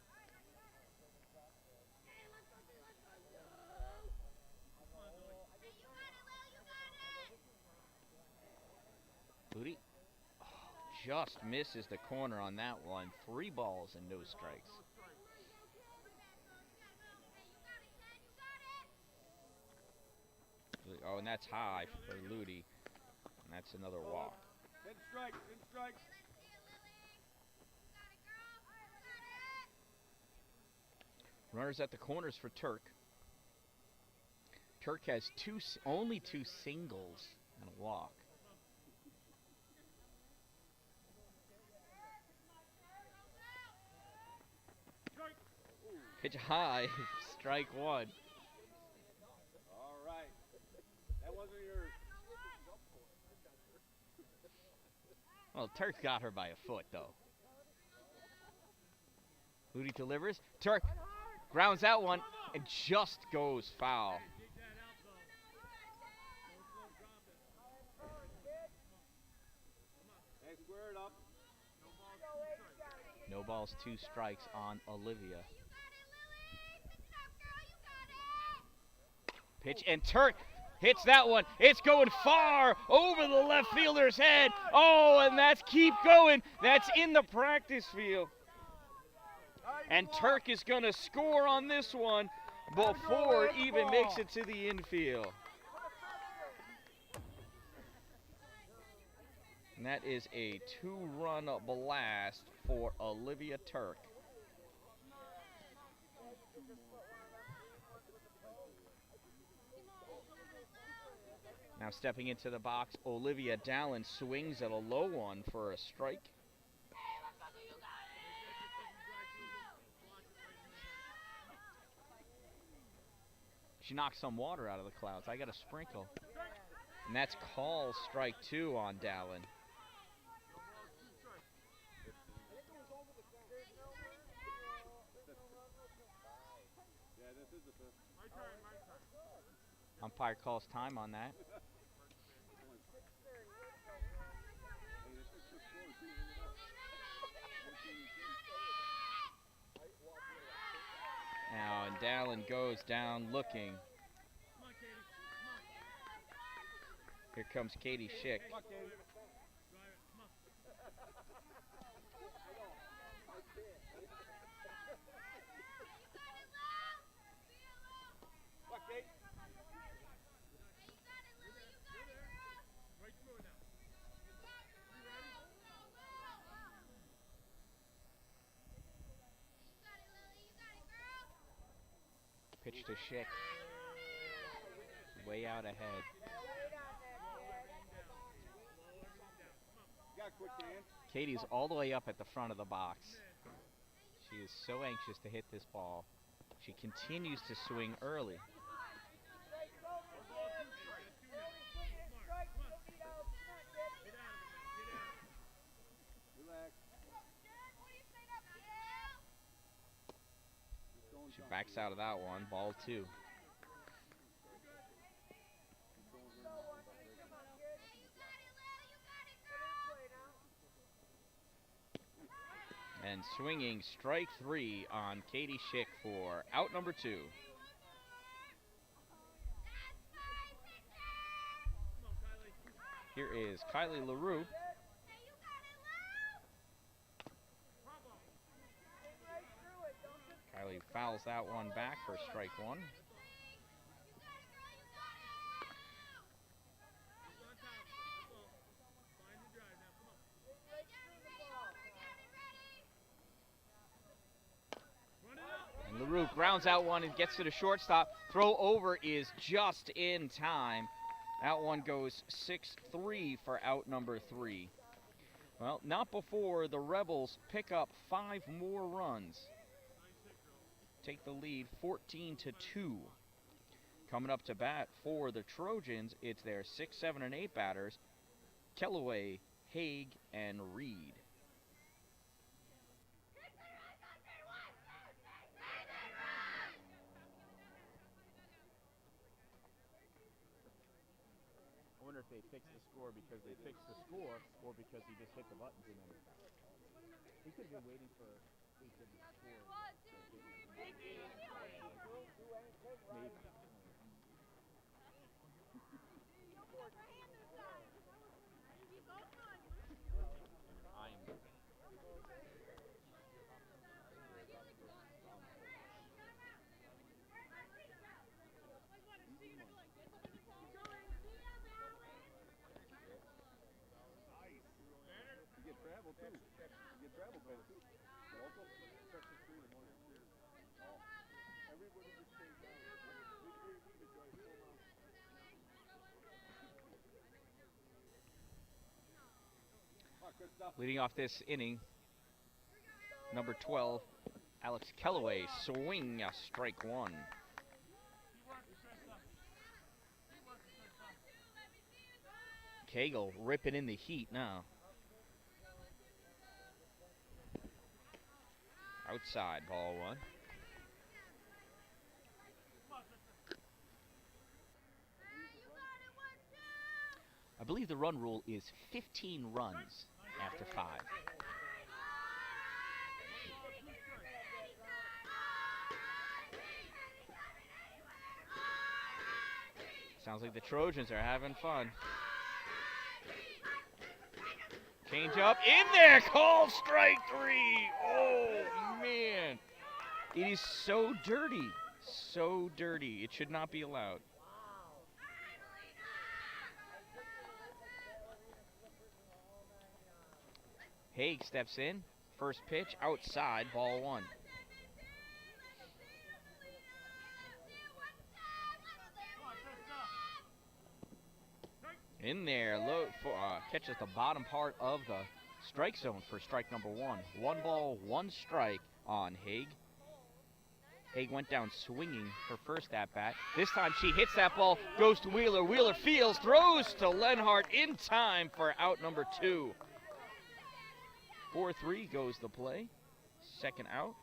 Ludi just misses the corner on that one. 3 balls and no strikes. Oh, and that's high for Ludi. And that's another walk. 10 strikes, 10 strikes. Runners at the corners for Turk. Turk has only 2 singles and a walk. Pitch high, strike 1. All right. That wasn't yours. Well, Turk got her by a foot, though. Ludi delivers. Turk grounds out one and just goes foul. Hey, square it up. No balls, 2 strikes on Olivia. Pitch and Turk hits that one. It's going far over the left fielder's head. Oh, and that's keep going. That's in the practice field. And Turk is going to score on this one before it even makes it to the infield. And that is a 2-run blast for Olivia Turk. Now stepping into the box, Olivia Dallin swings at a low one for a strike. She knocked some water out of the clouds. I got a sprinkle. And that's call strike 2 on Dallin. Umpire calls time on that. Now, and Dallin goes down looking. Here comes Katie Schick. Pitch to Schick. Way out ahead. Katie's all the way up at the front of the box. She is so anxious to hit this ball. She continues to swing early. She backs out of that one. Ball 2. And swinging strike 3 on Katie Schick for out number 2. Here is Kylie LaRue. Kylie fouls that one back for strike 1. And LaRue grounds out one and gets to the shortstop. Throw over is just in time. That one goes 6-3 for out number 3. Well, not before the Rebels pick up 5 more runs. Take the lead 14-2. Coming up to bat for the Trojans, it's their 6, 7, and 8 batters, Kellaway, Haig, and Reed. I wonder if they fixed the score because they fixed the score or because he just hit the buttons and then he could have been waiting for they did the score. Maybe. Leading off this inning, number 12, Alex Kellaway, swing, a strike 1. Cagle ripping in the heat now. Outside, ball 1. I believe the run rule is 15 runs after 5. Sounds like the Trojans are having fun. Change up in there, called strike 3. Oh, man. It is so dirty. So dirty. It should not be allowed. Haig steps in. First pitch outside, ball 1. In there, low for, catches the bottom part of the strike zone for strike number 1. 1 ball, 1 strike on Haig. Haig went down swinging her first at-bat. This time she hits that ball, goes to Wheeler. Wheeler fields, throws to Lenhart in time for out number 2. 4-3 goes the play. Second out.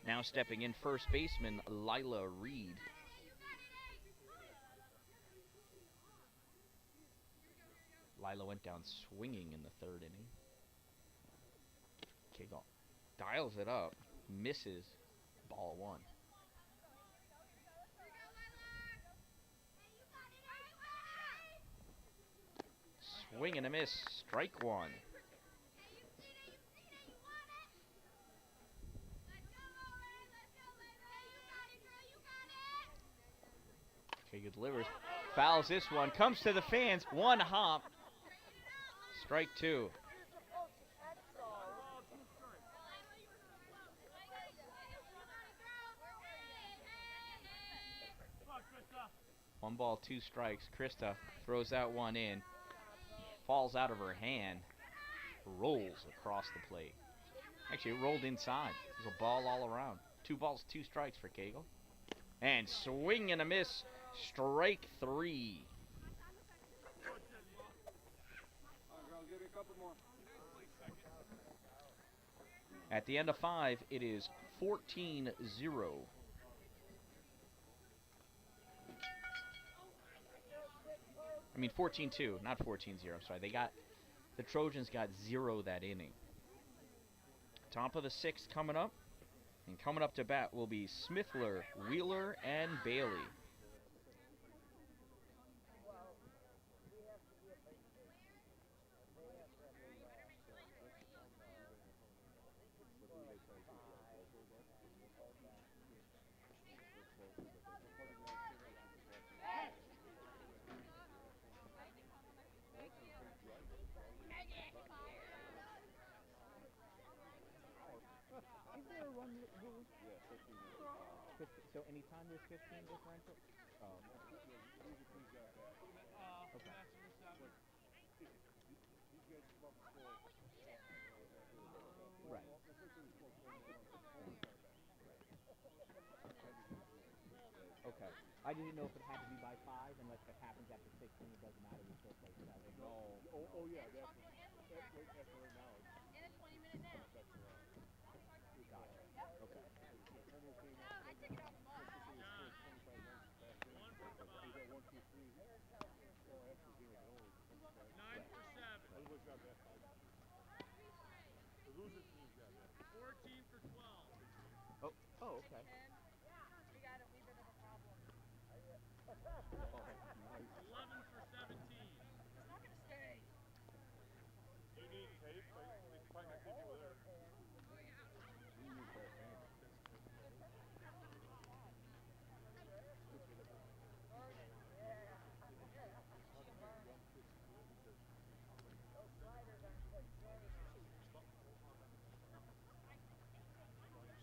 Now stepping in first baseman Lila Reed. Lila went down swinging in the 3rd inning. Kegel dials it up, misses, ball 1. Swing and a miss, strike 1. Kegel delivers, fouls this one, comes to the fans, 1 hop, strike 2. One ball, 2 strikes. Krista throws that one in. Falls out of her hand. Rolls across the plate. Actually, it rolled inside. There's a ball all around. 2 balls, 2 strikes for Kegel. And swing and a miss. Strike 3. At the end of 5, it is 14-0. I mean 14-2, not 14-0. Sorry, the Trojans got 0 that inning. Top of the 6th coming up, and coming up to bat will be Smithler, Wheeler, and Bailey. Is there a run rule? Yeah, 15 minutes. 50, so anytime there's 15 differential? Oh. Okay. Right. Okay. I didn't know if it had to be by 5, and if it happens after 16, it doesn't matter. We still play 7. No. Oh yeah. That's right now. In a 20-minute nap. Got it. Okay. I took it off mom. Oh. Oh. Okay. We got a wee bit of a problem. It's not gonna stay.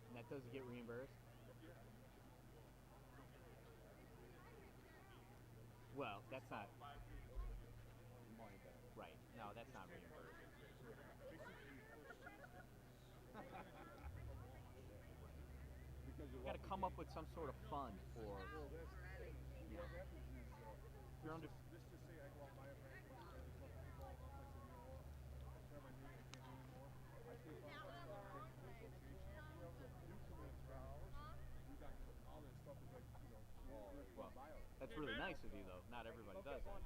And that doesn't get reimbursed? Well, that's not. Right. No, that's not reimbursed. You got to come up with some sort of fund for. You know, if you're under. Well, that's really nice of you, though. Not everybody does that.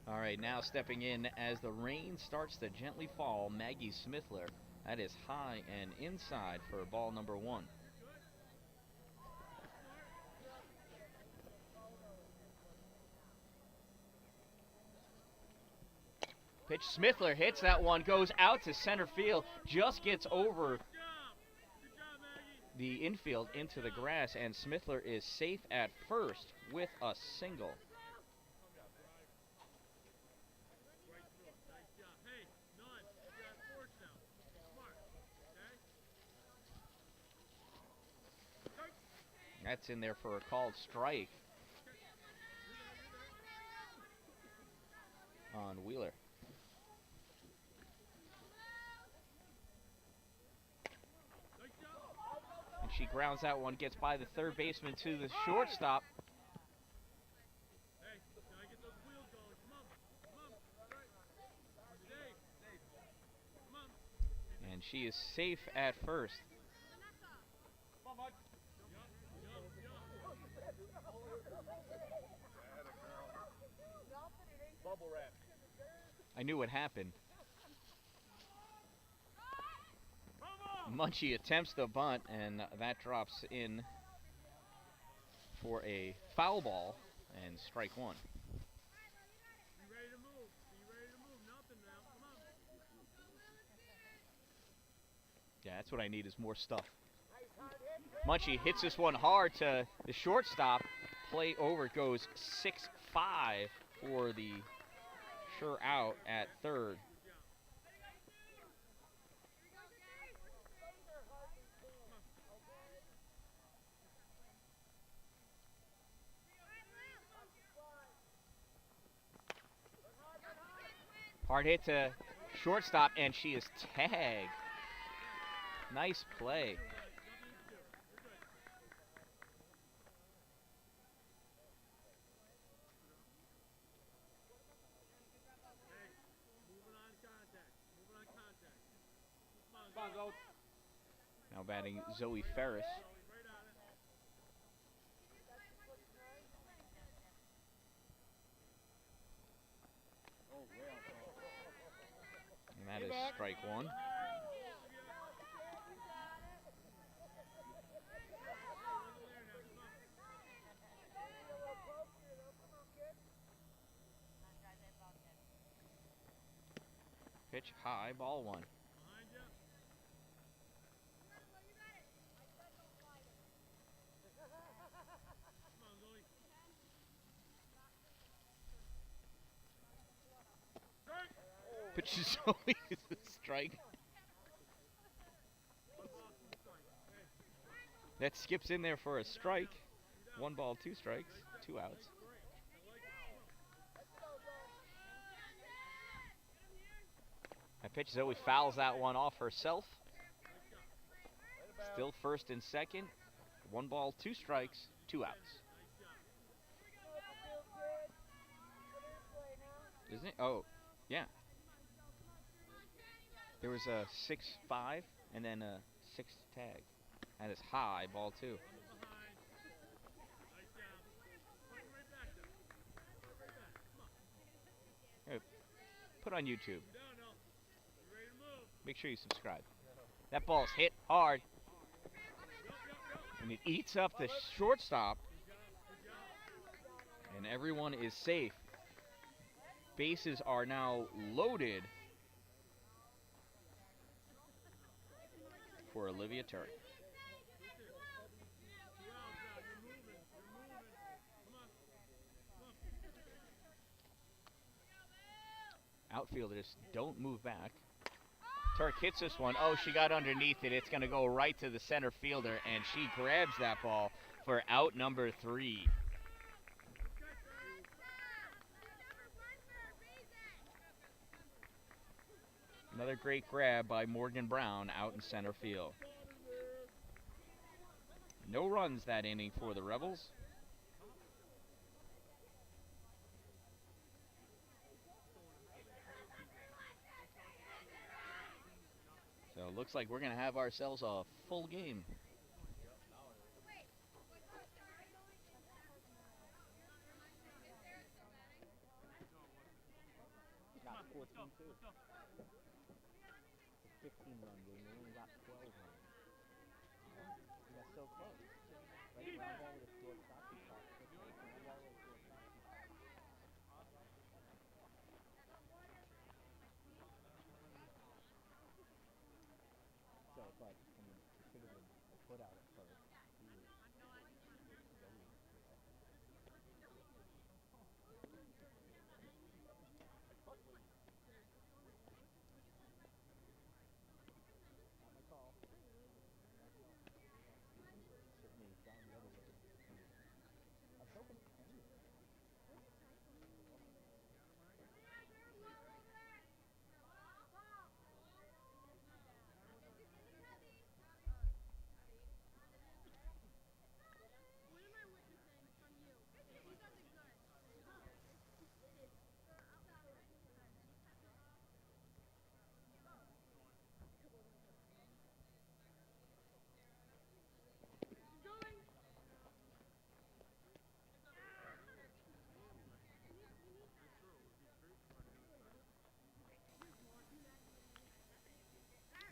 All right, now stepping in as the rain starts to gently fall, Maggie Smithler That is high and inside for ball number 1. Pitch, Smithler hits that one, goes out to center field, just gets over the infield into the grass, and Smithler is safe at first with a single. That's in there for a called strike on Wheeler. And she grounds that one, gets by the third baseman to the shortstop. And she is safe at first. I knew what happened. Munchie attempts the bunt, and that drops in for a foul ball and strike 1. Yeah, that's what I need is more stuff. Munchie hits this one hard to the shortstop. Play over, goes 6-5 for the sure out at third. Hard hit to shortstop, and she is tagged. Nice play. Now batting Zoe Ferris. And that is strike 1. Pitch high, ball 1. Pitch is always a strike. That skips in there for a strike. 1 ball, 2 strikes, 2 outs. That pitch, Zoe fouls that one off herself. Still first and second. 1 ball, 2 strikes, 2 outs. Isn't it? Oh, yeah. There was a 6-5 and then a 6 tag. That is high, ball 2. Hey, put on YouTube. Make sure you subscribe. That ball's hit hard. And it eats up the shortstop. And everyone is safe. Bases are now loaded for Olivia Turk. Outfielders don't move back. Turk hits this one. Oh, she got underneath it. It's going to go right to the center fielder, and she grabs that ball for out number 3. Another great grab by Morgan Brown out in center field. No runs that inning for the Rebels. So it looks like we're going to have ourselves a full game. 16 run game. They only got 12 runs. He got so close. Right? Ground ball with a shortstop. He caught quickly. Ground ball with a shortstop. He caught. So, but I mean, it should have been a put out at first. He was supposed to go in. Not my call. Certainly gone the other way. I was hoping anyway.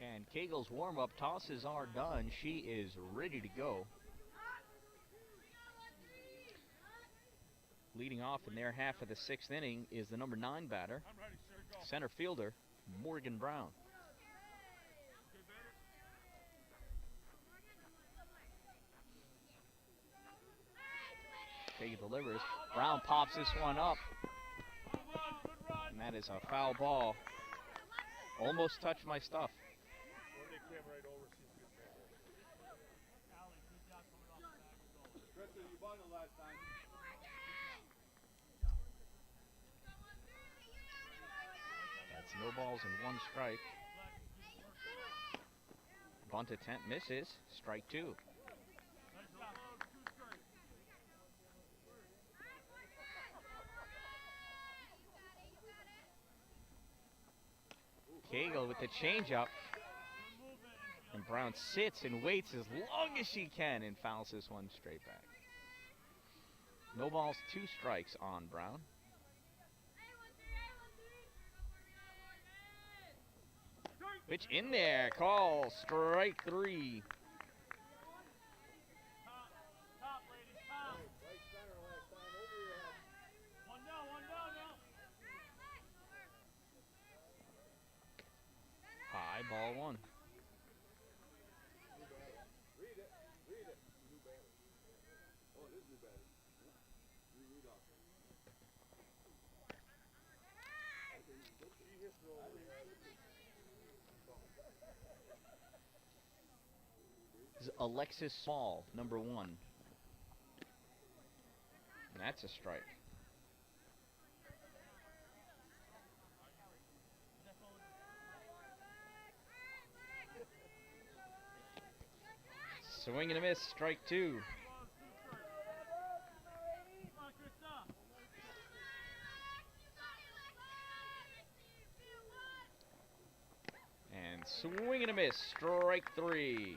And Kegel's warm-up tosses are done. She is ready to go. Leading off in their half of the 6th inning is the number 9 batter, center fielder, Morgan Brown. Kegel delivers. Brown pops this one up. And that is a foul ball. Almost touched my stuff. Krista, you bungled last time. That's no balls and 1 strike. Bunt attempt misses. Strike 2. Kegel with the changeup. And Brown sits and waits as long as she can and fouls this one straight back. No balls, 2 strikes on Brown. Pitch in there, call, strike 3. High, ball 1. Read it. New batter. Oh, it is new batter. New leadoff. She hits the over here. This is Alexis Small, number 1. And that's a strike. Swing and a miss, strike 2. And swing and a miss, strike 3.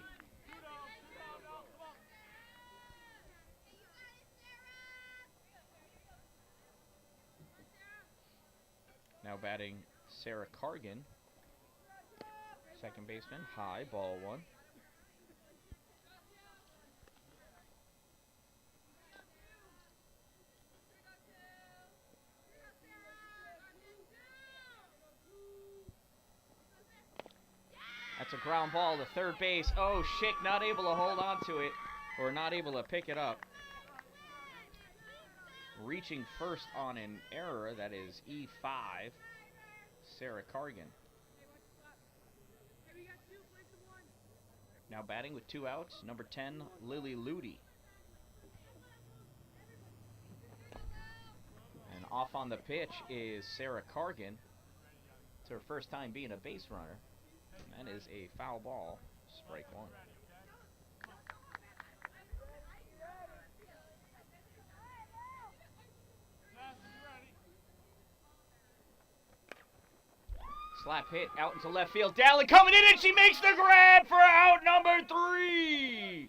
Now batting Sarah Cargan, second baseman, high, ball 1. That's a ground ball to third base. Oh, Schick not able to hold on to it, or not able to pick it up. Reaching first on an error, that is E5, Sarah Cargan. Now batting with 2 outs, number 10, Lily Ludi. And off on the pitch is Sarah Cargan. It's her first time being a base runner. And that is a foul ball, strike 1. Slap hit out into left field. Dallin coming in and she makes the grab for out number 3.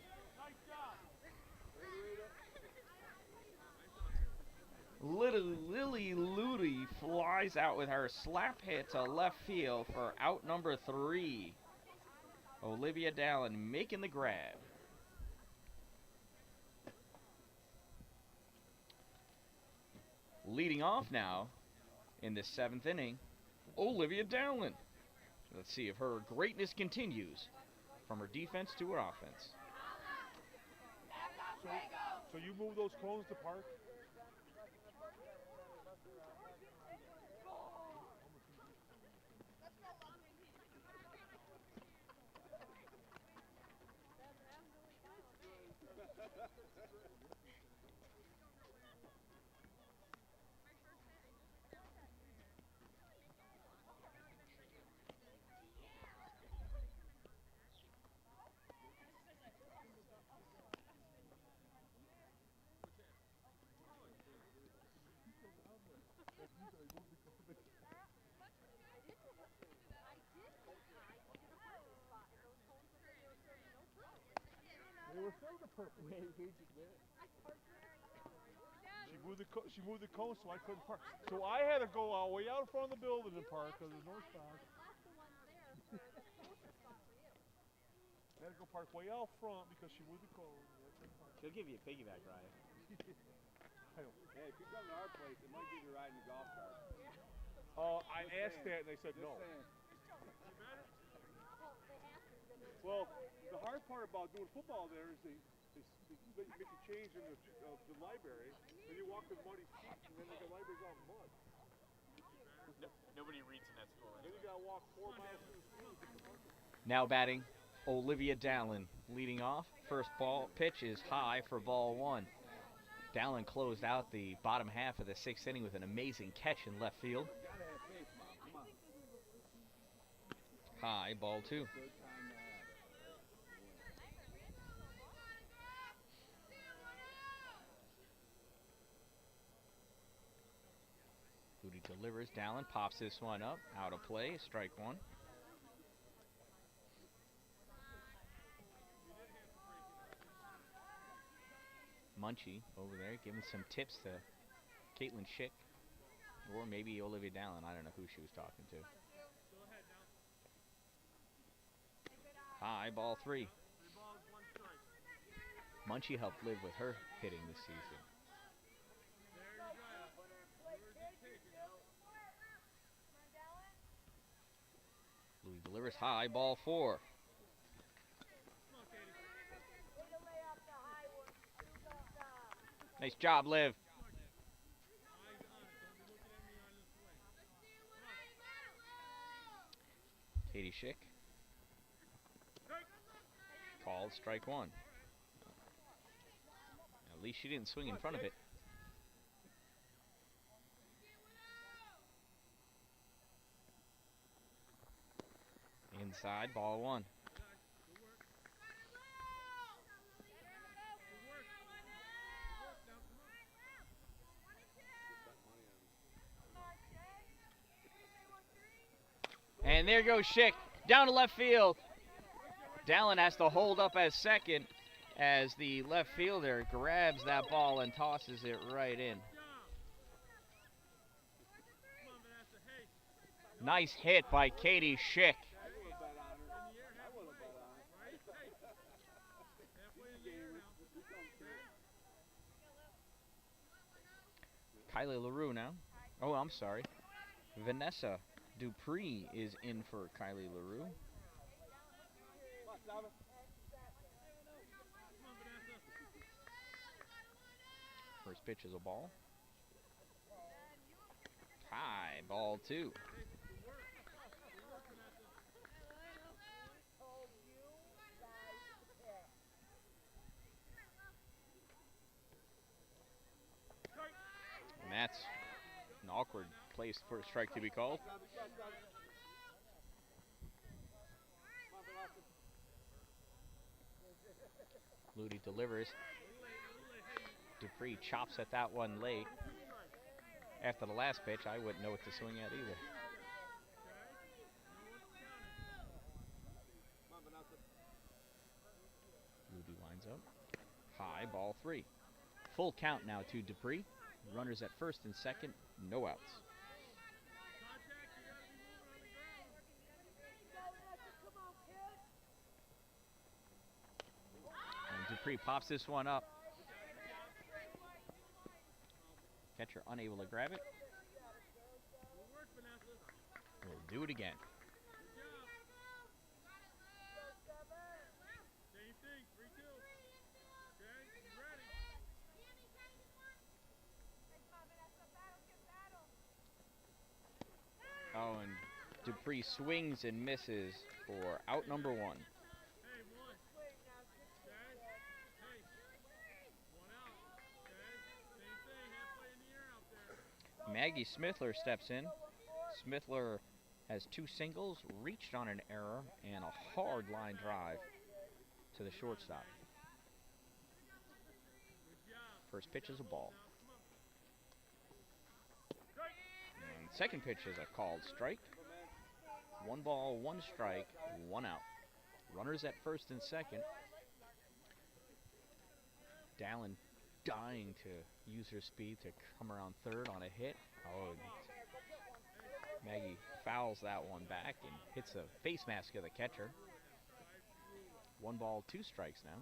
Lily Ludi flies out with her slap hit to left field for out number 3. Olivia Dallin making the grab. Leading off now in the 7th inning, Olivia Dallin. Let's see if her greatness continues from her defense to her offense. So you move those cones to park? They were filled with purple. She moved the cone so I couldn't park. So I had to go all the way out in front of the building and park because there's no spot. I had to go park way out front because she moved the cone. She'll give you a piggyback ride. Hey, if you come to our place, it might give you a ride in the golf cart. I asked that and they said no. Well, the hard part about doing football there is they make you change in the library, and you walk in muddy feet, and then the library's all mud. Nobody reads in that school. Then you gotta walk 4 miles through the school to get to market. Now batting, Olivia Dallin leading off. First ball pitch is high for ball 1. Dallin closed out the bottom half of the 6th inning with an amazing catch in left field. Gotta have faith, Mom. Come on. High, ball 2. Good time to have it. Booty delivers. Dallin pops this one up. Out of play. Strike 1. Munchie over there giving some tips to Caitlin Schick. Or maybe Olivia Dallin. I don't know who she was talking to. High, ball 3. Munchie helped live with her hitting this season. Louis delivers high, ball 4. Nice job, Liv. Katie Schick. Called strike 1. At least she didn't swing in front of it. Inside, ball 1. And there goes Schick down to left field. Dallin has to hold up as second as the left fielder grabs that ball and tosses it right in. Nice hit by Katie Schick. Kylie LaRue now. Oh, I'm sorry. Vanessa Dupree is in for Kylie LaRue. First pitch is a ball. High, ball 2. And that's an awkward place for a strike to be called. Ludi delivers. Dupree chops at that one late. After the last pitch, I wouldn't know what to swing at either. Ludi winds up. High, ball 3. Full count now to Dupree. Runners at first and second, no outs. And Dupree pops this one up. Catcher unable to grab it. We'll do it again. Oh, and Dupree swings and misses for out number one. Maggie Smithler steps in. Smithler has two singles, reached on an error, and a hard line drive to the shortstop. First pitch is a ball. And second pitch is a called strike. 1 ball, 1 strike, 1 out. Runners at first and second. Dallin dying to use her speed to come around third on a hit. Oh, Maggie fouls that one back and hits the face mask of the catcher. 1 ball, 2 strikes now.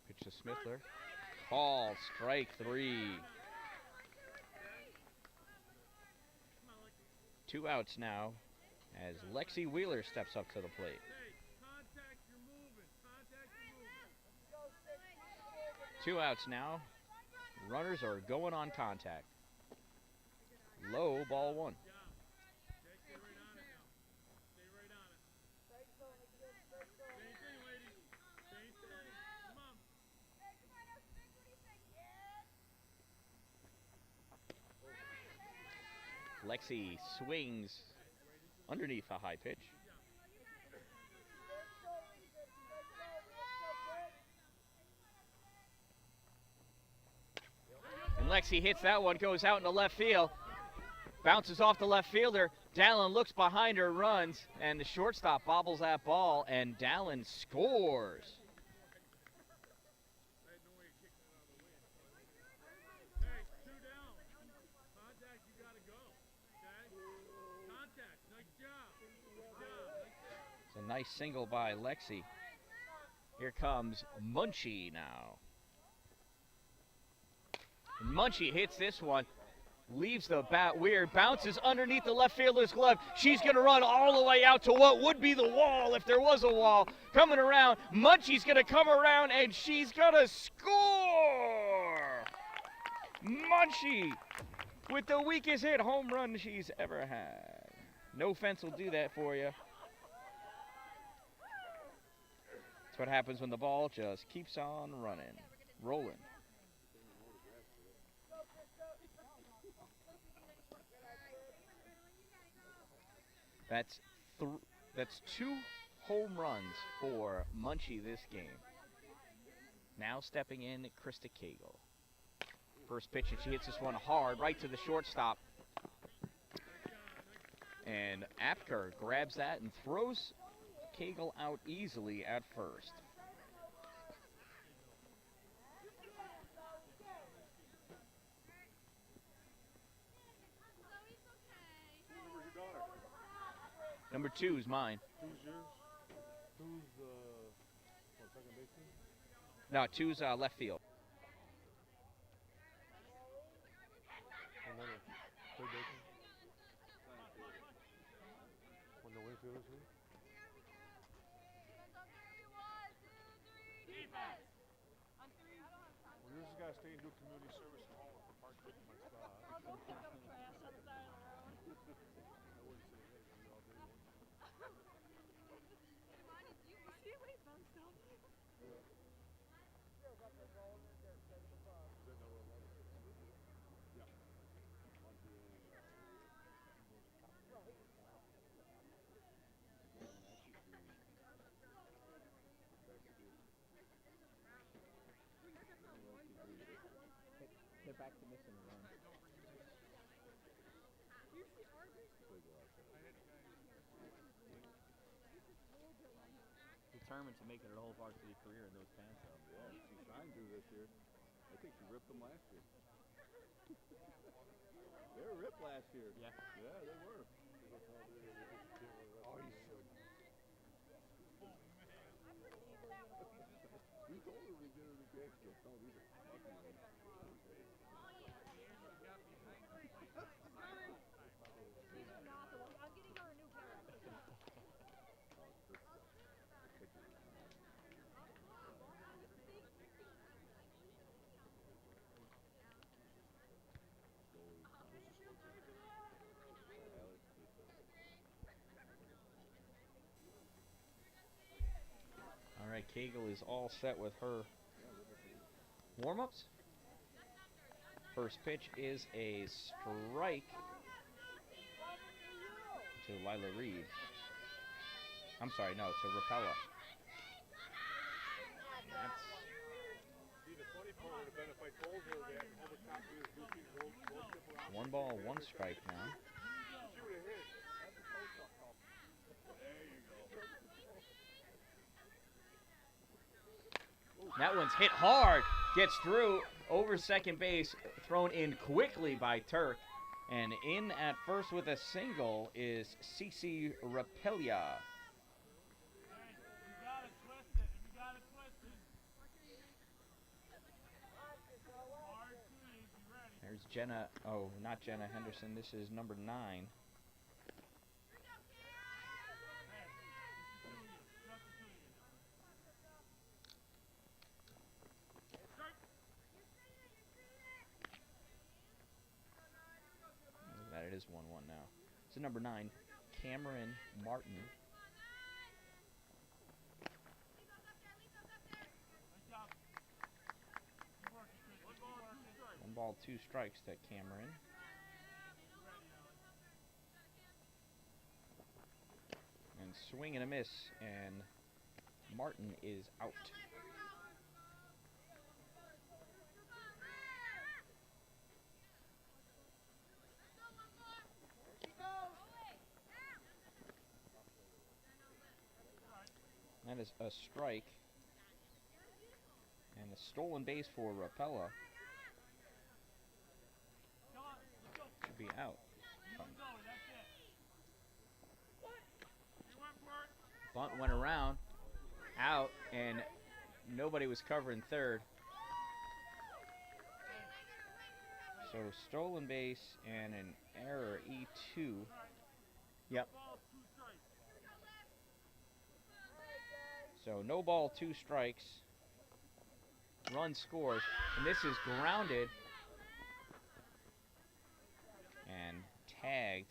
Pitch to Smithler. Call, strike 3. 2 outs now as Lexi Wheeler steps up to the plate. 2 outs now. Runners are going on contact. Low, ball 1. Lexi swings underneath a high pitch. And Lexi hits that one, goes out into left field. Bounces off the left fielder. Dallin looks behind her, runs, and the shortstop bobbles that ball, and Dallin scores. It's a nice single by Lexi. Here comes Munchie now. And Munchie hits this one. Leaves the bat weird, bounces underneath the left fielder's glove. She's going to run all the way out to what would be the wall if there was a wall. Coming around, Munchie's going to come around, and she's going to score! Munchie with the weakest hit home run she's ever had. No fence will do that for you. That's what happens when the ball just keeps on running, rolling. That's 2 home runs for Munchie this game. Now stepping in, Krista Cagle. First pitch, and she hits this one hard right to the shortstop. And Apker grabs that and throws Cagle out easily at first. Number 2 is mine. Who's yours? Who's second baseman? No, 2's left field. And then third baseman? When the Winfielders here? Well, yours has got to stay and do community service at home for Park taking my spot. I wouldn't say that. You all day one. determined to make it a whole varsity career in those pants, though. Yeah, she shined through this year. I think she ripped them last year. They were ripped last year. Yeah. Yeah, they were. Oh, you should. We told her we did it again. She goes, no, these are fucking ones. I'm getting her a new pair. All right, Cagle is all set with her warm-ups. First pitch is a strike to Lila Reed. I'm sorry, no, to Rapella. That's See, the funny part would have been if I told her that Homer Top is goofy road trip around. 1 ball, 1 strike now. She would have hit. That's a coach call. There you go. That one's hit hard, gets through over second base, thrown in quickly by Turk. And in at first with a single is Cece Rapella. There's Jenna, oh, not Jenna Henderson, this is number 9. That it is 1-1 now. So number 9, Cameron Martin. One ball, 2 strikes to Cameron. And swing and a miss, and Martin is out. That is a strike. And a stolen base for Rapella. Should be out. Bunt went around, out, and nobody was covering third. So stolen base and an error, E2. Yep. So no ball, 2 strikes. Run scores, and this is grounded and tagged.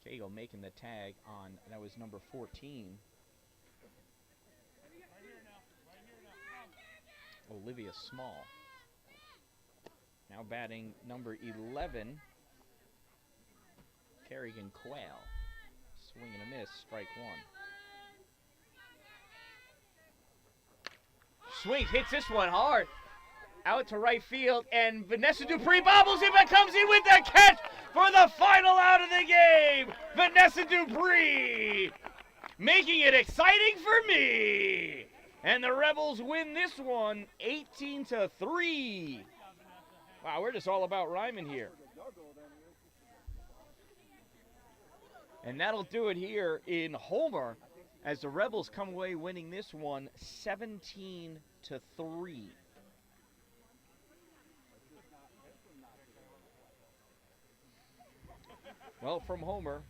Cagle making the tag on, that was number 14. Olivia Small. Now batting number 11, Kerrigan Quayle. Swing and a miss, strike 1. Swings, hits this one hard. Out to right field, and Vanessa Dupree bobbles him and comes in with the catch for the final out of the game. Vanessa Dupree making it exciting for me. And the Rebels win this one 18-3. Wow, we're just all about rhyming here. And that'll do it here in Homer as the Rebels come away winning this one 17-3. Well, from Homer,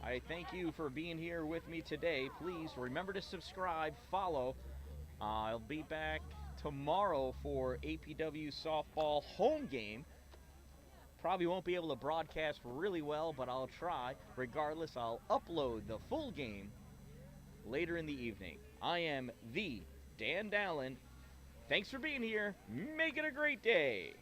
I thank you for being here with me today. Please remember to subscribe, follow. I'll be back tomorrow for APW softball home game. Probably won't be able to broadcast really well, but I'll try. Regardless, I'll upload the full game later in the evening. I am the Dan Dallin. Thanks for being here. Make it a great day.